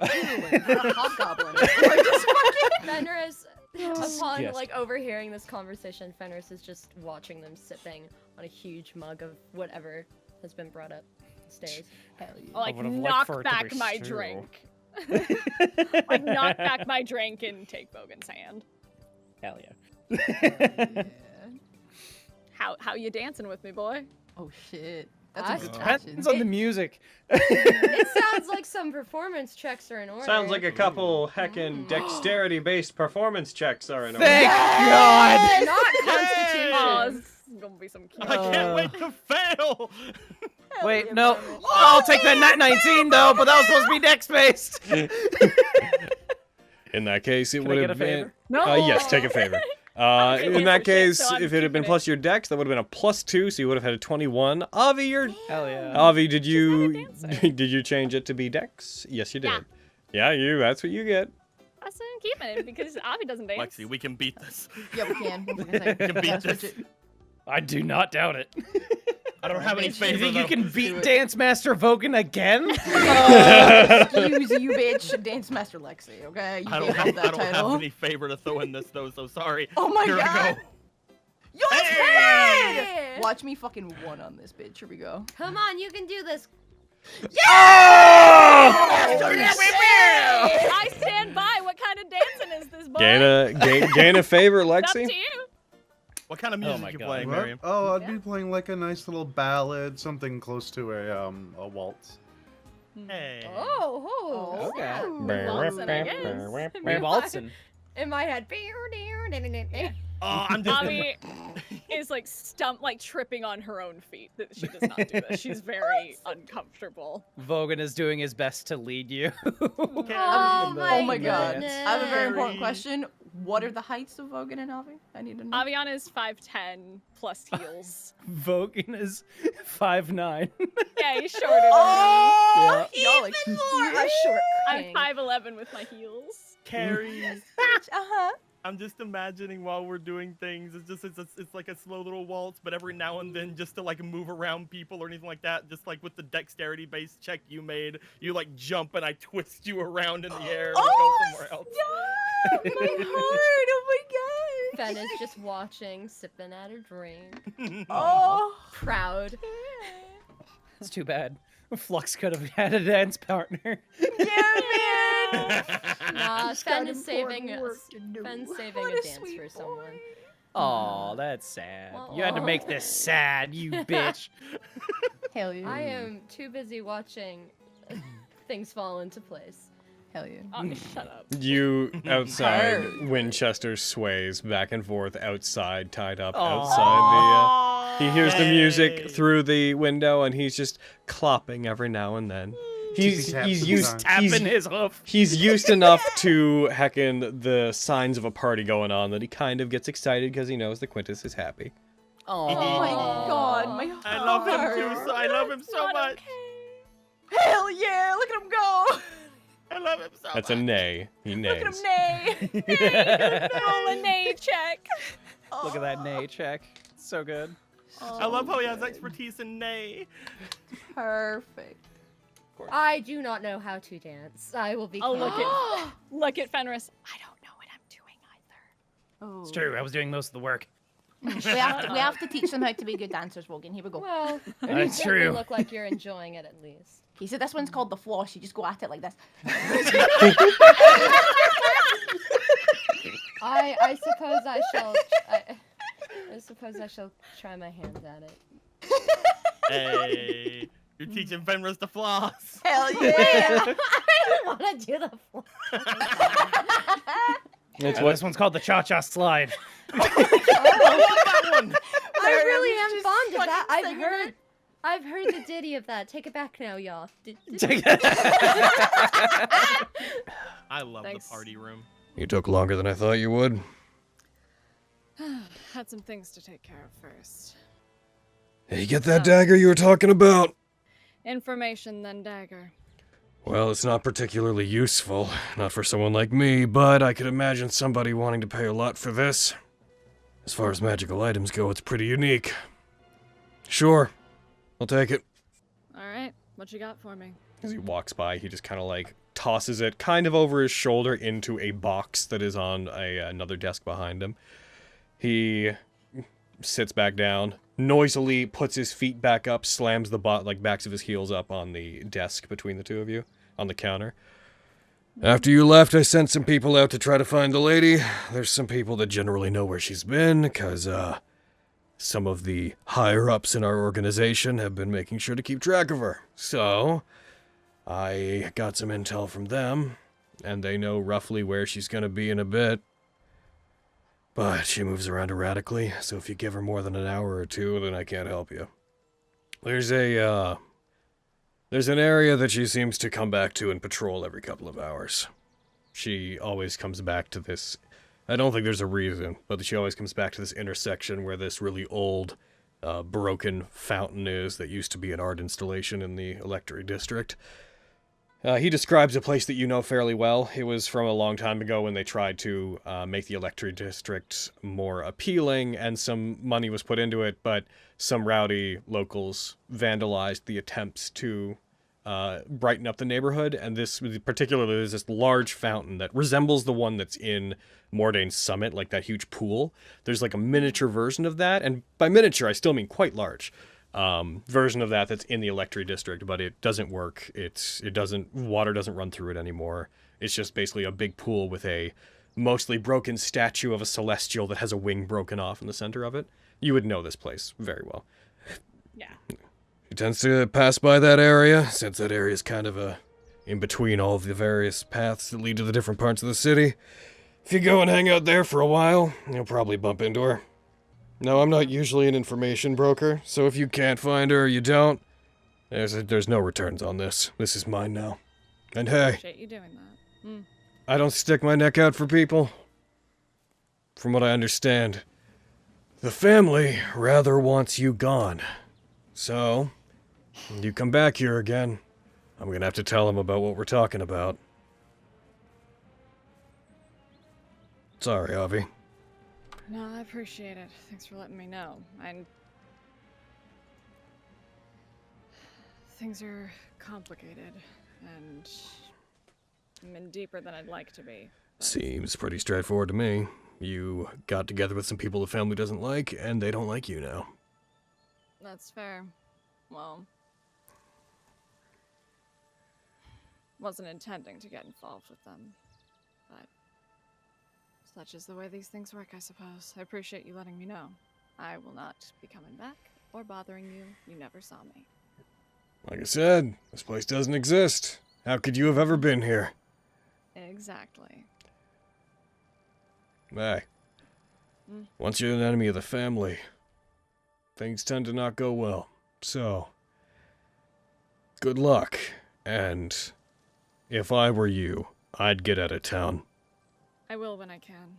You're a hobgoblin. Like, just fucking... Fenris, upon Yes. like overhearing this conversation, Fenris is just watching them sipping on a huge mug of whatever has been brought up stairs. Hell yeah. I'll, like, would've liked knock for it to back be my stew. drink. Like, knock back my drink and take Bogan's hand. Hell yeah. How you dancing with me, boy? Oh shit. I- That's a good Depends question. on the music. It sounds like some performance checks are in order. Sounds like a couple heckin' dexterity-based performance checks are in order. Thank God. Not Oh, constitution. this is gonna be some cute. I can't wait to fail. Wait, no. I'll take that Nat19 though, but that was supposed to be dex based. In that case, it Can I would get have a been. favor? No. Yes, take a favor. In cancel that shit, case, so I'm if it had been keeping plus your dex, that would have been a +2, so you would have had a 21. Avi, you're... Hell yeah. Avi, did you dancing. did you change it to be dex? Yes, you did. Yeah. Yeah, that's what you get. I said I'm keeping it because Avi doesn't dance. Lexi, we can beat this. Yeah, we can. We can beat this. I do not doubt it. I don't have any You favor. think you though. can beat Dance Master Vogan again? Excuse you, bitch. Dance Master Lexi, okay? You I don't, can't have, have that I don't title. have any favor to throw in this though, so sorry. Oh my Here god! we go. Yo, it's Hey! good! Watch me fucking one on this bitch. Here we go. Come on, you can do this. I stand by. What kind of dancing is this, boy? Gain a favor, It's up Lexi. to you. What kind of music my you God. playing, What? Miriam? Oh, I'd be playing like a nice little ballad, something close to a waltz. Hey. Oh, Okay. Waltzing, I guess. We're waltzing. in my head. Oh, I'm just. Avi is like tripping on her own feet. That she does not do this. She's very uncomfortable. Vogan is doing his best to lead you. Oh Oh my god. goodness. I have a very important question. What are the heights of Vogan and Avi? I need to know. Aviana is 5'10" plus heels. Vogan is 5'9". Yeah, he's shorter than me. Oh, y'all like A short I'm king. 5'11" with my heels. Carrie. Uh-huh. I'm just imagining while we're doing things, it's like a slow little waltz, but every now and then just to like move around people or anything like that, just like with the dexterity based check you made, you like jump and I twist you around in the air and we go somewhere else. Stop! My heart! Oh my god! Fen is just watching, sipping at her drink, Oh! proud. It's too bad. Flux could have had a dance partner. Yeah, man! Nah, He's Fen got is saving important work to do. Fen's saving What a a dance sweet for someone. Aw, that's sad. You had to make this sad, you bitch. Hell yeah. I am too busy watching things fall into place. Hell yeah. Oh, shut up. You outside, Her. Winchester sways back and forth outside, tied up Aw. outside the. He hears the music Hey. through the window, and he's just clopping every now and then. He's Tippy-tap he's to the used song. Tapping his hoof. he's used enough to heckin' the signs of a party going on that he kind of gets excited because he knows the Quintus is happy. Oh my god, my heart. I love him too. I love him so Not much. okay. Hell yeah! Look at him go! I love him so That's much. a nay. He Look at nays. him neigh! Roll a nay check. Look at that nay check. So good. I love how he has expertise in nay. Perfect. I do not know how to dance. I will be. Oh, look candid. at look at Fenris. I don't know what I'm doing either. Oh. It's true. I was doing most of the work. We have to teach them how to be good dancers, Wogan. Here we go. Well, you That's certainly true. look like you're enjoying it at least. He said this one's called the floss. You just go at it like this. I suppose I shall. I suppose I shall try my hands at it. Hey, you're teaching Fenris to floss. Hell yeah! I don't want to do the floor. It's This one's called the cha-cha slide. I love that one. I really He's am just fond of that. fucking singing it. I've heard the ditty of that. Take it back now, y'all. I love Thanks. the party room. You took longer than I thought you would. Had some things to take care of first. Hey, get that dagger you were talking about. Information, then dagger. Well, it's not particularly useful, not for someone like me, but I could imagine somebody wanting to pay a lot for this. As far as magical items go, it's pretty unique. Sure, I'll take it. All right, what you got for me? As he walks by, he just kind of like tosses it kind of over his shoulder into a box that is on another desk behind him. He sits back down, noisily puts his feet back up, slams the backs of his heels up on the desk between the two of you, on the counter. After you left, I sent some people out to try to find the lady. There's some people that generally know where she's been, because, some of the higher-ups in our organization have been making sure to keep track of her. So, I got some intel from them, and they know roughly where she's gonna be in a bit. But she moves around erratically, so if you give her more than an hour or two, then I can't help you. There's an area that she seems to come back to and patrol every couple of hours. She always comes back to this. I don't think there's a reason, but she always comes back to this intersection where this really old, broken fountain is that used to be an art installation in the Electory District. He describes a place that you know fairly well. It was from a long time ago when they tried to make the Electric District more appealing, and some money was put into it, but some rowdy locals vandalized the attempts to brighten up the neighborhood, and this, particularly, there's this large fountain that resembles the one that's in Mordane's Summit, like that huge pool. There's like a miniature version of that, and by miniature, I still mean quite large. Version of that's in the Electric District, but it doesn't work. Water doesn't run through it anymore. It's just basically a big pool with a mostly broken statue of a celestial that has a wing broken off in the center of it. You would know this place very well. Yeah. He tends to pass by that area, since that area is kind of in between all of the various paths that lead to the different parts of the city. If you go and hang out there for a while, you'll probably bump into her. No, I'm not usually an information broker, so if you can't find her or you don't, there's no returns on this. This is mine now. And hey, Appreciate you doing that. I don't stick my neck out for people. From what I understand, the family rather wants you gone. So, when you come back here again, I'm gonna have to tell them about what we're talking about. Sorry, Avi. No, I appreciate it. Thanks for letting me know. Things are complicated, and I'm in deeper than I'd like to be. Seems pretty straightforward to me. You got together with some people the family doesn't like, and they don't like you now. That's fair. Well, wasn't intending to get involved with them, but such is the way these things work, I suppose. I appreciate you letting me know. I will not be coming back or bothering you. You never saw me. Like I said, this place doesn't exist. How could you have ever been here? Exactly. Hey. Once you're an enemy of the family, things tend to not go well. So, good luck. And if I were you, I'd get out of town. I will when I can.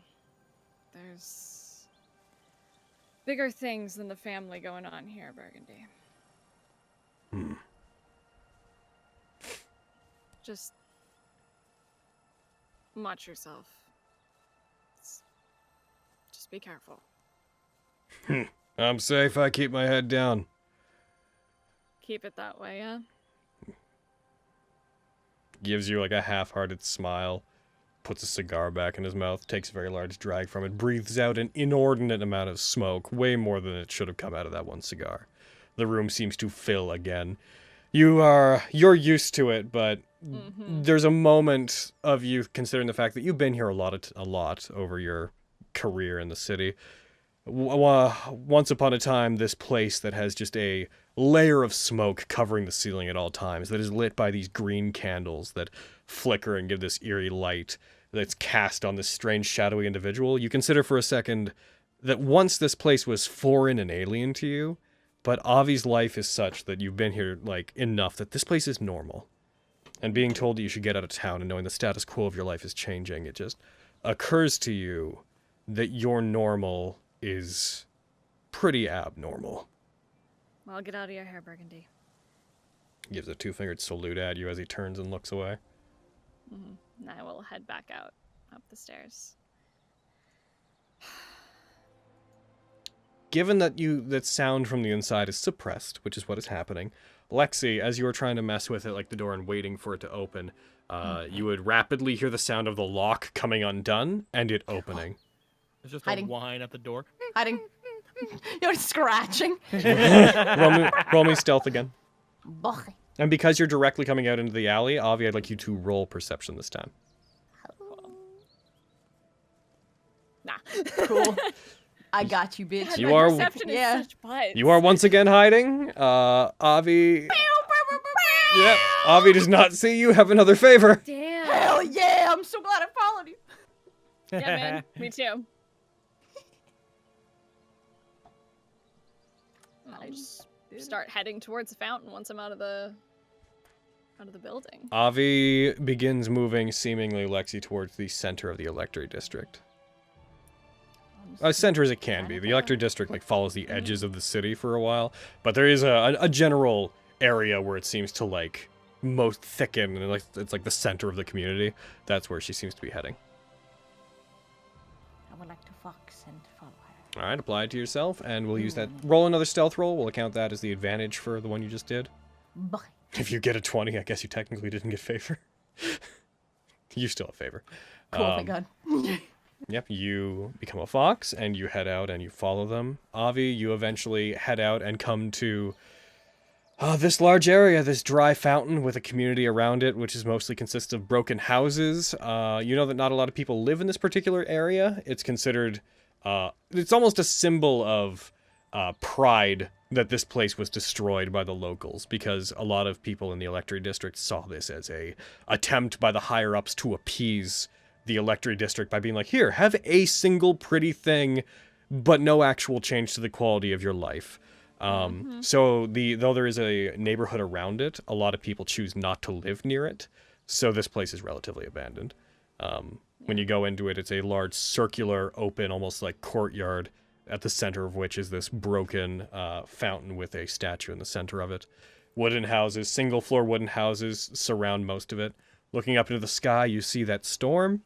There's bigger things than the family going on here, Burgundy. Just watch yourself. Just be careful. I'm safe. I keep my head down. Keep it that way, yeah? Gives you like a half-hearted smile, puts a cigar back in his mouth, takes a very large drag from it, breathes out an inordinate amount of smoke, way more than it should have come out of that one cigar. The room seems to fill again. You're used to it, but there's a moment of you considering the fact that you've been here a lot over your career in the city. Once upon a time, this place that has just a layer of smoke covering the ceiling at all times, that is lit by these green candles that flicker and give this eerie light that's cast on this strange shadowy individual. You consider for a second that once this place was foreign and alien to you, but Avi's life is such that you've been here like enough that this place is normal. And being told that you should get out of town and knowing the status quo of your life is changing, it just occurs to you that your normal is pretty abnormal. Well, get out of your hair, Burgundy. Gives a two-fingered salute at you as he turns and looks away. And I will head back out up the stairs. Given that that sound from the inside is suppressed, which is what is happening, Lexi, as you are trying to mess with it like the door and waiting for it to open, you would rapidly hear the sound of the lock coming undone and it opening. There's just Hiding. a whine at the door. Hiding. You're scratching. roll me stealth again. Boy. And because you're directly coming out into the alley, Avi, I'd like you to roll perception this time. Nah. Cool. I got you, bitch. You are- Perception is such butts. You are once again hiding. Avi... Yep, Avi does not see you. Have another favor. Damn. Hell yeah! I'm so glad I followed you. Yeah, man. Me too. I just start heading towards the fountain once I'm out of the building. Avi begins moving, seemingly, Lexi, towards the center of the Electric District. As center as it can be. The Electric District like follows the edges of the city for a while, but there is a general area where it seems to like most thicken, and like it's like the center of the community. That's where she seems to be heading. I would like to fox and follow her. All right, apply it to yourself, and we'll use that. Roll another stealth roll. We'll account that as the advantage for the one you just did. Bye. If you get a 20, I guess you technically didn't get favor. You still have favor. Cool, thank God. Yep, you become a fox, and you head out, and you follow them. Avi, you eventually head out and come to this large area, this dry fountain with a community around it, which is mostly consists of broken houses. You know that not a lot of people live in this particular area. It's considered, it's almost a symbol of pride that this place was destroyed by the locals, because a lot of people in the electorate district saw this as a attempt by the higher-ups to appease the electorate district by being like, here, have a single pretty thing, but no actual change to the quality of your life. So though there is a neighborhood around it, a lot of people choose not to live near it, so this place is relatively abandoned. When you go into it, it's a large circular, open, almost like courtyard, at the center of which is this broken fountain with a statue in the center of it. Wooden houses, single floor wooden houses surround most of it. Looking up into the sky, you see that storm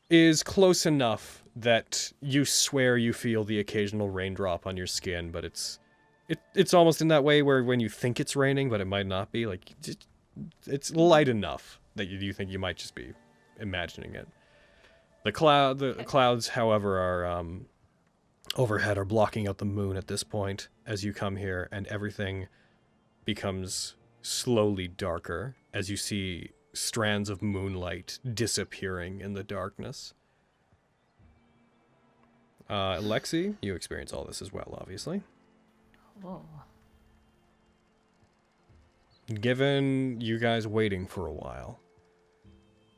is close enough that you swear you feel the occasional raindrop on your skin, but it's almost in that way where when you think it's raining, but it might not be. Like, it's light enough that you think you might just be imagining it. The clouds, however, are overhead are blocking out the moon at this point as you come here, and everything becomes slowly darker as you see strands of moonlight disappearing in the darkness. Lexi, you experience all this as well, obviously. Whoa. Given you guys waiting for a while,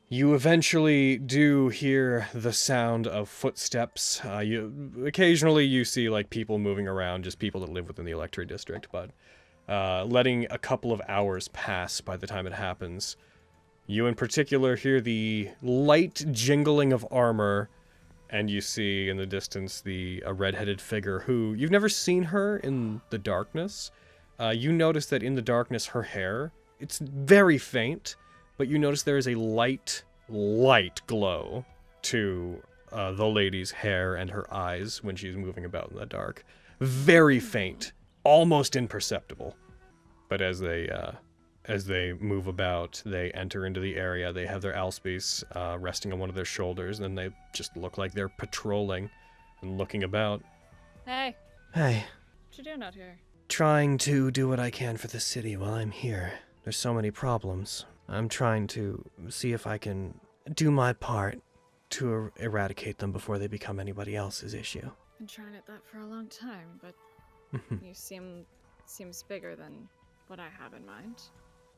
you eventually do hear the sound of footsteps. Occasionally you see like people moving around, just people that live within the electorate district, but letting a couple of hours pass by the time it happens, you in particular hear the light jingling of armor, and you see in the distance a red-headed figure who, you've never seen her in the darkness. You notice that in the darkness her hair, it's very faint, but you notice there is a light glow to the lady's hair and her eyes when she's moving about in the dark. Very faint, almost imperceptible. But as they move about, they enter into the area. They have their alspies resting on one of their shoulders, and they just look like they're patrolling and looking about. Hey, Hey, what you doing out here? trying to do what I can for the city while I'm here. There's so many problems. I'm trying to see if I can do my part to eradicate them before they become anybody else's issue. Been trying at that for a long time, but you seems bigger than what I have in mind.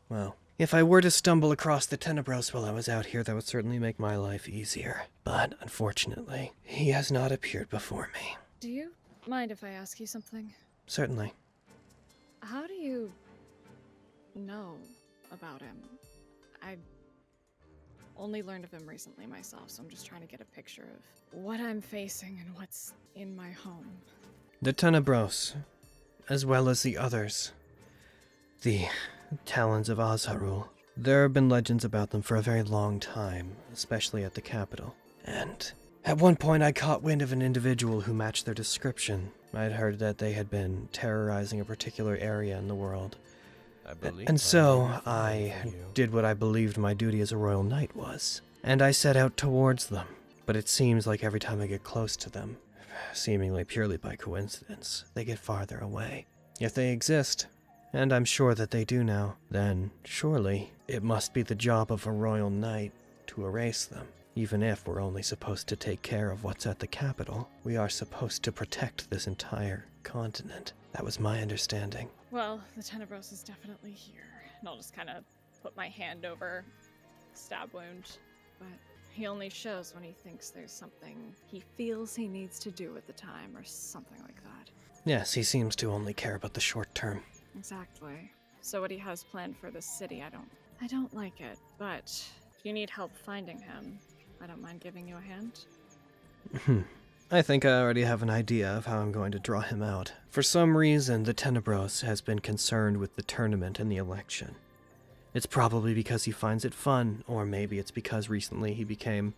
Well, if I were to stumble across the Tenebros while I was out here, that would certainly make my life easier. But, unfortunately, he has not appeared before me. Do you mind if I ask you something? Certainly. How do you know about him? I only learned of him recently myself, so I'm just trying to get a picture of what I'm facing and what's in my home. The Tenebros, as well as the others. The Talons of Azharul. There have been legends about them for a very long time, especially at the capital. And at one point I caught wind of an individual who matched their description. I'd heard that they had been terrorizing a particular area in the world. And so I did what I believed my duty as a royal knight was, and I set out towards them. But it seems like every time I get close to them, seemingly purely by coincidence, they get farther away. If they exist, and I'm sure that they do now, then surely it must be the job of a royal knight to erase them. Even if we're only supposed to take care of what's at the capital, we are supposed to protect this entire continent. That was my understanding. Well, the Tenebros is definitely here. And I'll just kind of put my hand over stab wound. But he only shows when he thinks there's something he feels he needs to do at the time or something like that. Yes, he seems to only care about the short term. Exactly. So what he has planned for the city, I don't like it. But if you need help finding him, I don't mind giving you a hand. I think I already have an idea of how I'm going to draw him out. For some reason, the Tenebros has been concerned with the tournament and the election. It's probably because he finds it fun, or maybe it's because recently he became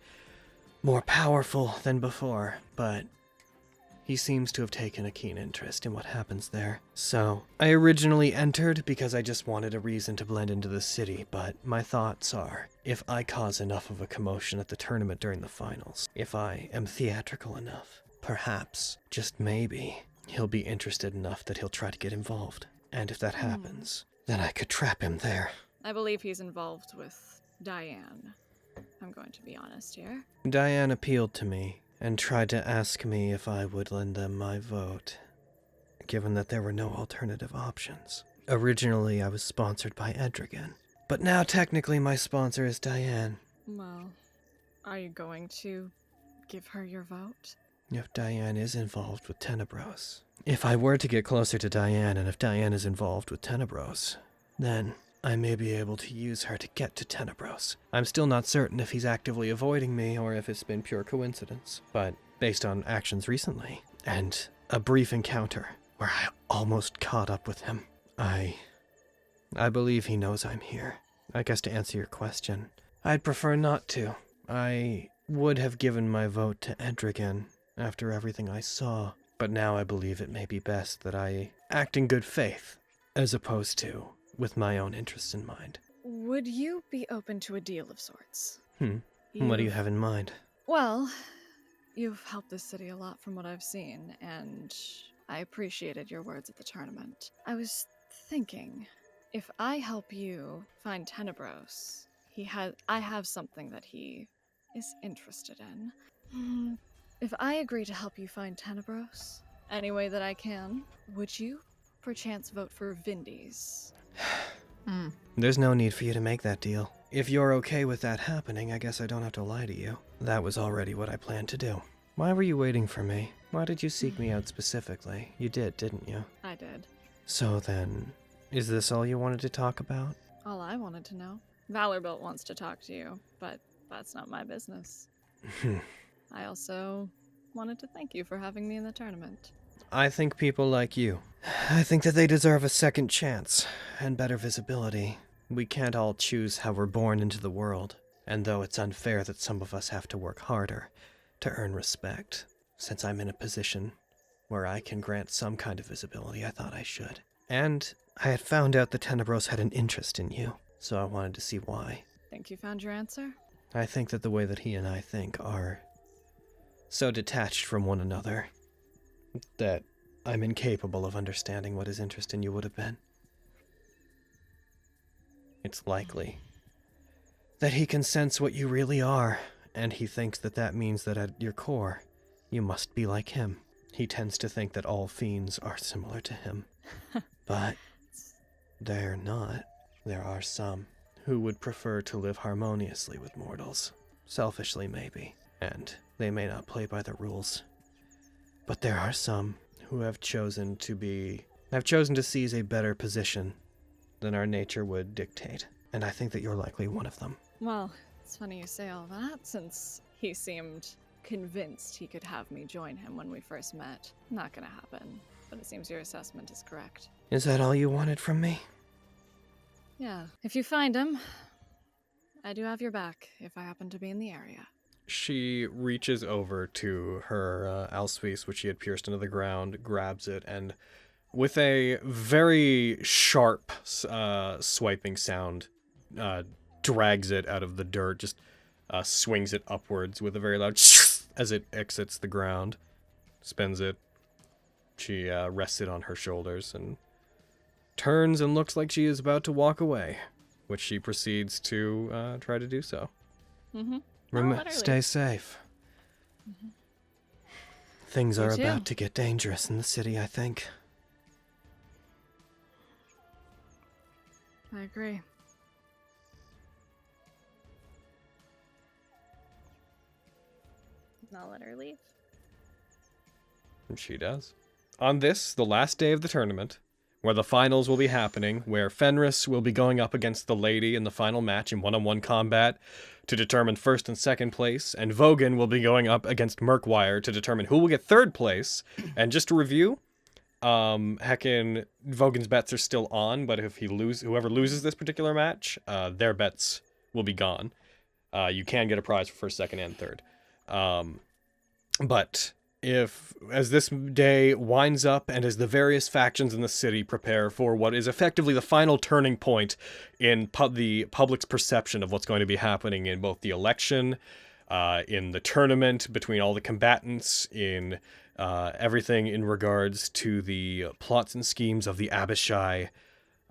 more powerful than before, but he seems to have taken a keen interest in what happens there. So, I originally entered because I just wanted a reason to blend into the city, but my thoughts are, if I cause enough of a commotion at the tournament during the finals, if I am theatrical enough, perhaps, just maybe, he'll be interested enough that he'll try to get involved. And if that happens, then I could trap him there. I believe he's involved with Diane. I'm going to be honest here. Diane appealed to me and tried to ask me if I would lend them my vote, given that there were no alternative options. Originally, I was sponsored by Edragan, but now technically my sponsor is Diane. Well, are you going to give her your vote? If Diane is involved with Tenebros. If I were to get closer to Diane, and if Diane is involved with Tenebros, then I may be able to use her to get to Tenebros. I'm still not certain if he's actively avoiding me or if it's been pure coincidence, but based on actions recently, and a brief encounter where I almost caught up with him, I believe he knows I'm here. I guess to answer your question, I'd prefer not to. I would have given my vote to Edragan after everything I saw, but now I believe it may be best that I act in good faith, as opposed to with my own interests in mind. Would you be open to a deal of sorts? What do you have in mind? Well, you've helped this city a lot from what I've seen, and I appreciated your words at the tournament. I was thinking, if I help you find Tenebros, I have something that he is interested in. If I agree to help you find Tenebros, any way that I can, would you perchance vote for Vindy's? There's no need for you to make that deal. If you're okay with that happening, I guess I don't have to lie to you. That was already what I planned to do. Why were you waiting for me? Why did you seek me out specifically? You did, didn't you? I did. So then, is this all you wanted to talk about? All I wanted to know. Valorbuilt wants to talk to you, but that's not my business. I also wanted to thank you for having me in the tournament. I think people like you. I think that they deserve a second chance and better visibility. We can't all choose how we're born into the world, and though it's unfair that some of us have to work harder to earn respect, since I'm in a position where I can grant some kind of visibility, I thought I should. And I had found out that Tenebros had an interest in you, so I wanted to see why. Think you found your answer? I think that the way that he and I think are so detached from one another that I'm incapable of understanding what his interest in you would have been. It's likely that he can sense what you really are, and he thinks that that means that at your core, you must be like him. He tends to think that all fiends are similar to him. But they're not. There are some who would prefer to live harmoniously with mortals. Selfishly, maybe. And they may not play by the rules. But there are some who have chosen to seize a better position than our nature would dictate. And I think that you're likely one of them. Well, it's funny you say all that, since he seemed convinced he could have me join him when we first met. Not gonna happen, but it seems your assessment is correct. Is that all you wanted from me? Yeah, if you find him, I do have your back if I happen to be in the area. She reaches over to her Alspice, which she had pierced into the ground, grabs it, and with a very sharp swiping sound, drags it out of the dirt, just swings it upwards with a very loud as it exits the ground, spins it. She rests it on her shoulders and turns and looks like she is about to walk away, which she proceeds to try to do so. Stay safe. Things You are too. about to get dangerous in the city, I think. I agree. I'll let her leave. And she does. On this, the last day of the tournament, where the finals will be happening, where Fenris will be going up against the lady in the final match in one-on-one combat to determine first and second place, and Vogan will be going up against Murkwire to determine who will get third place. And just to review, Heckin, Vogan's bets are still on, but if whoever loses this particular match, their bets will be gone. You can get a prize for first, second, and third. But as this day winds up and as the various factions in the city prepare for what is effectively the final turning point in the public's perception of what's going to be happening in both the election, in the tournament, between all the combatants, in everything in regards to the plots and schemes of the Abishai,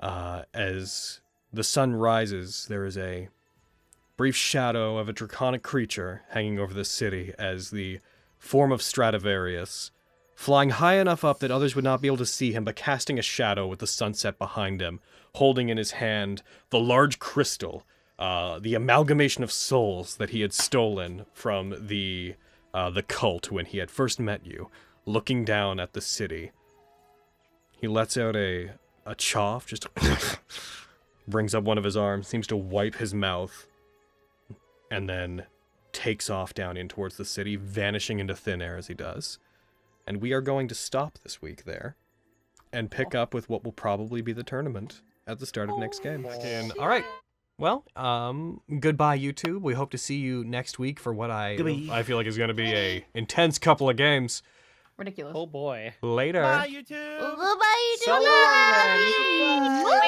as the sun rises, there is a brief shadow of a draconic creature hanging over the city as the form of Stradivarius, flying high enough up that others would not be able to see him, but casting a shadow with the sunset behind him, holding in his hand the large crystal, the amalgamation of souls that he had stolen from the cult when he had first met you, looking down at the city. He lets out a choff, just brings up one of his arms, seems to wipe his mouth, and then takes off down in towards the city, vanishing into thin air as he does. And we are going to stop this week there and pick up with what will probably be the tournament at the start of next game. All right. Well, goodbye, YouTube. We hope to see you next week for what I feel like is going to be a intense couple of games. Ridiculous. Oh boy. Later. Bye, YouTube. Bye, So long, then.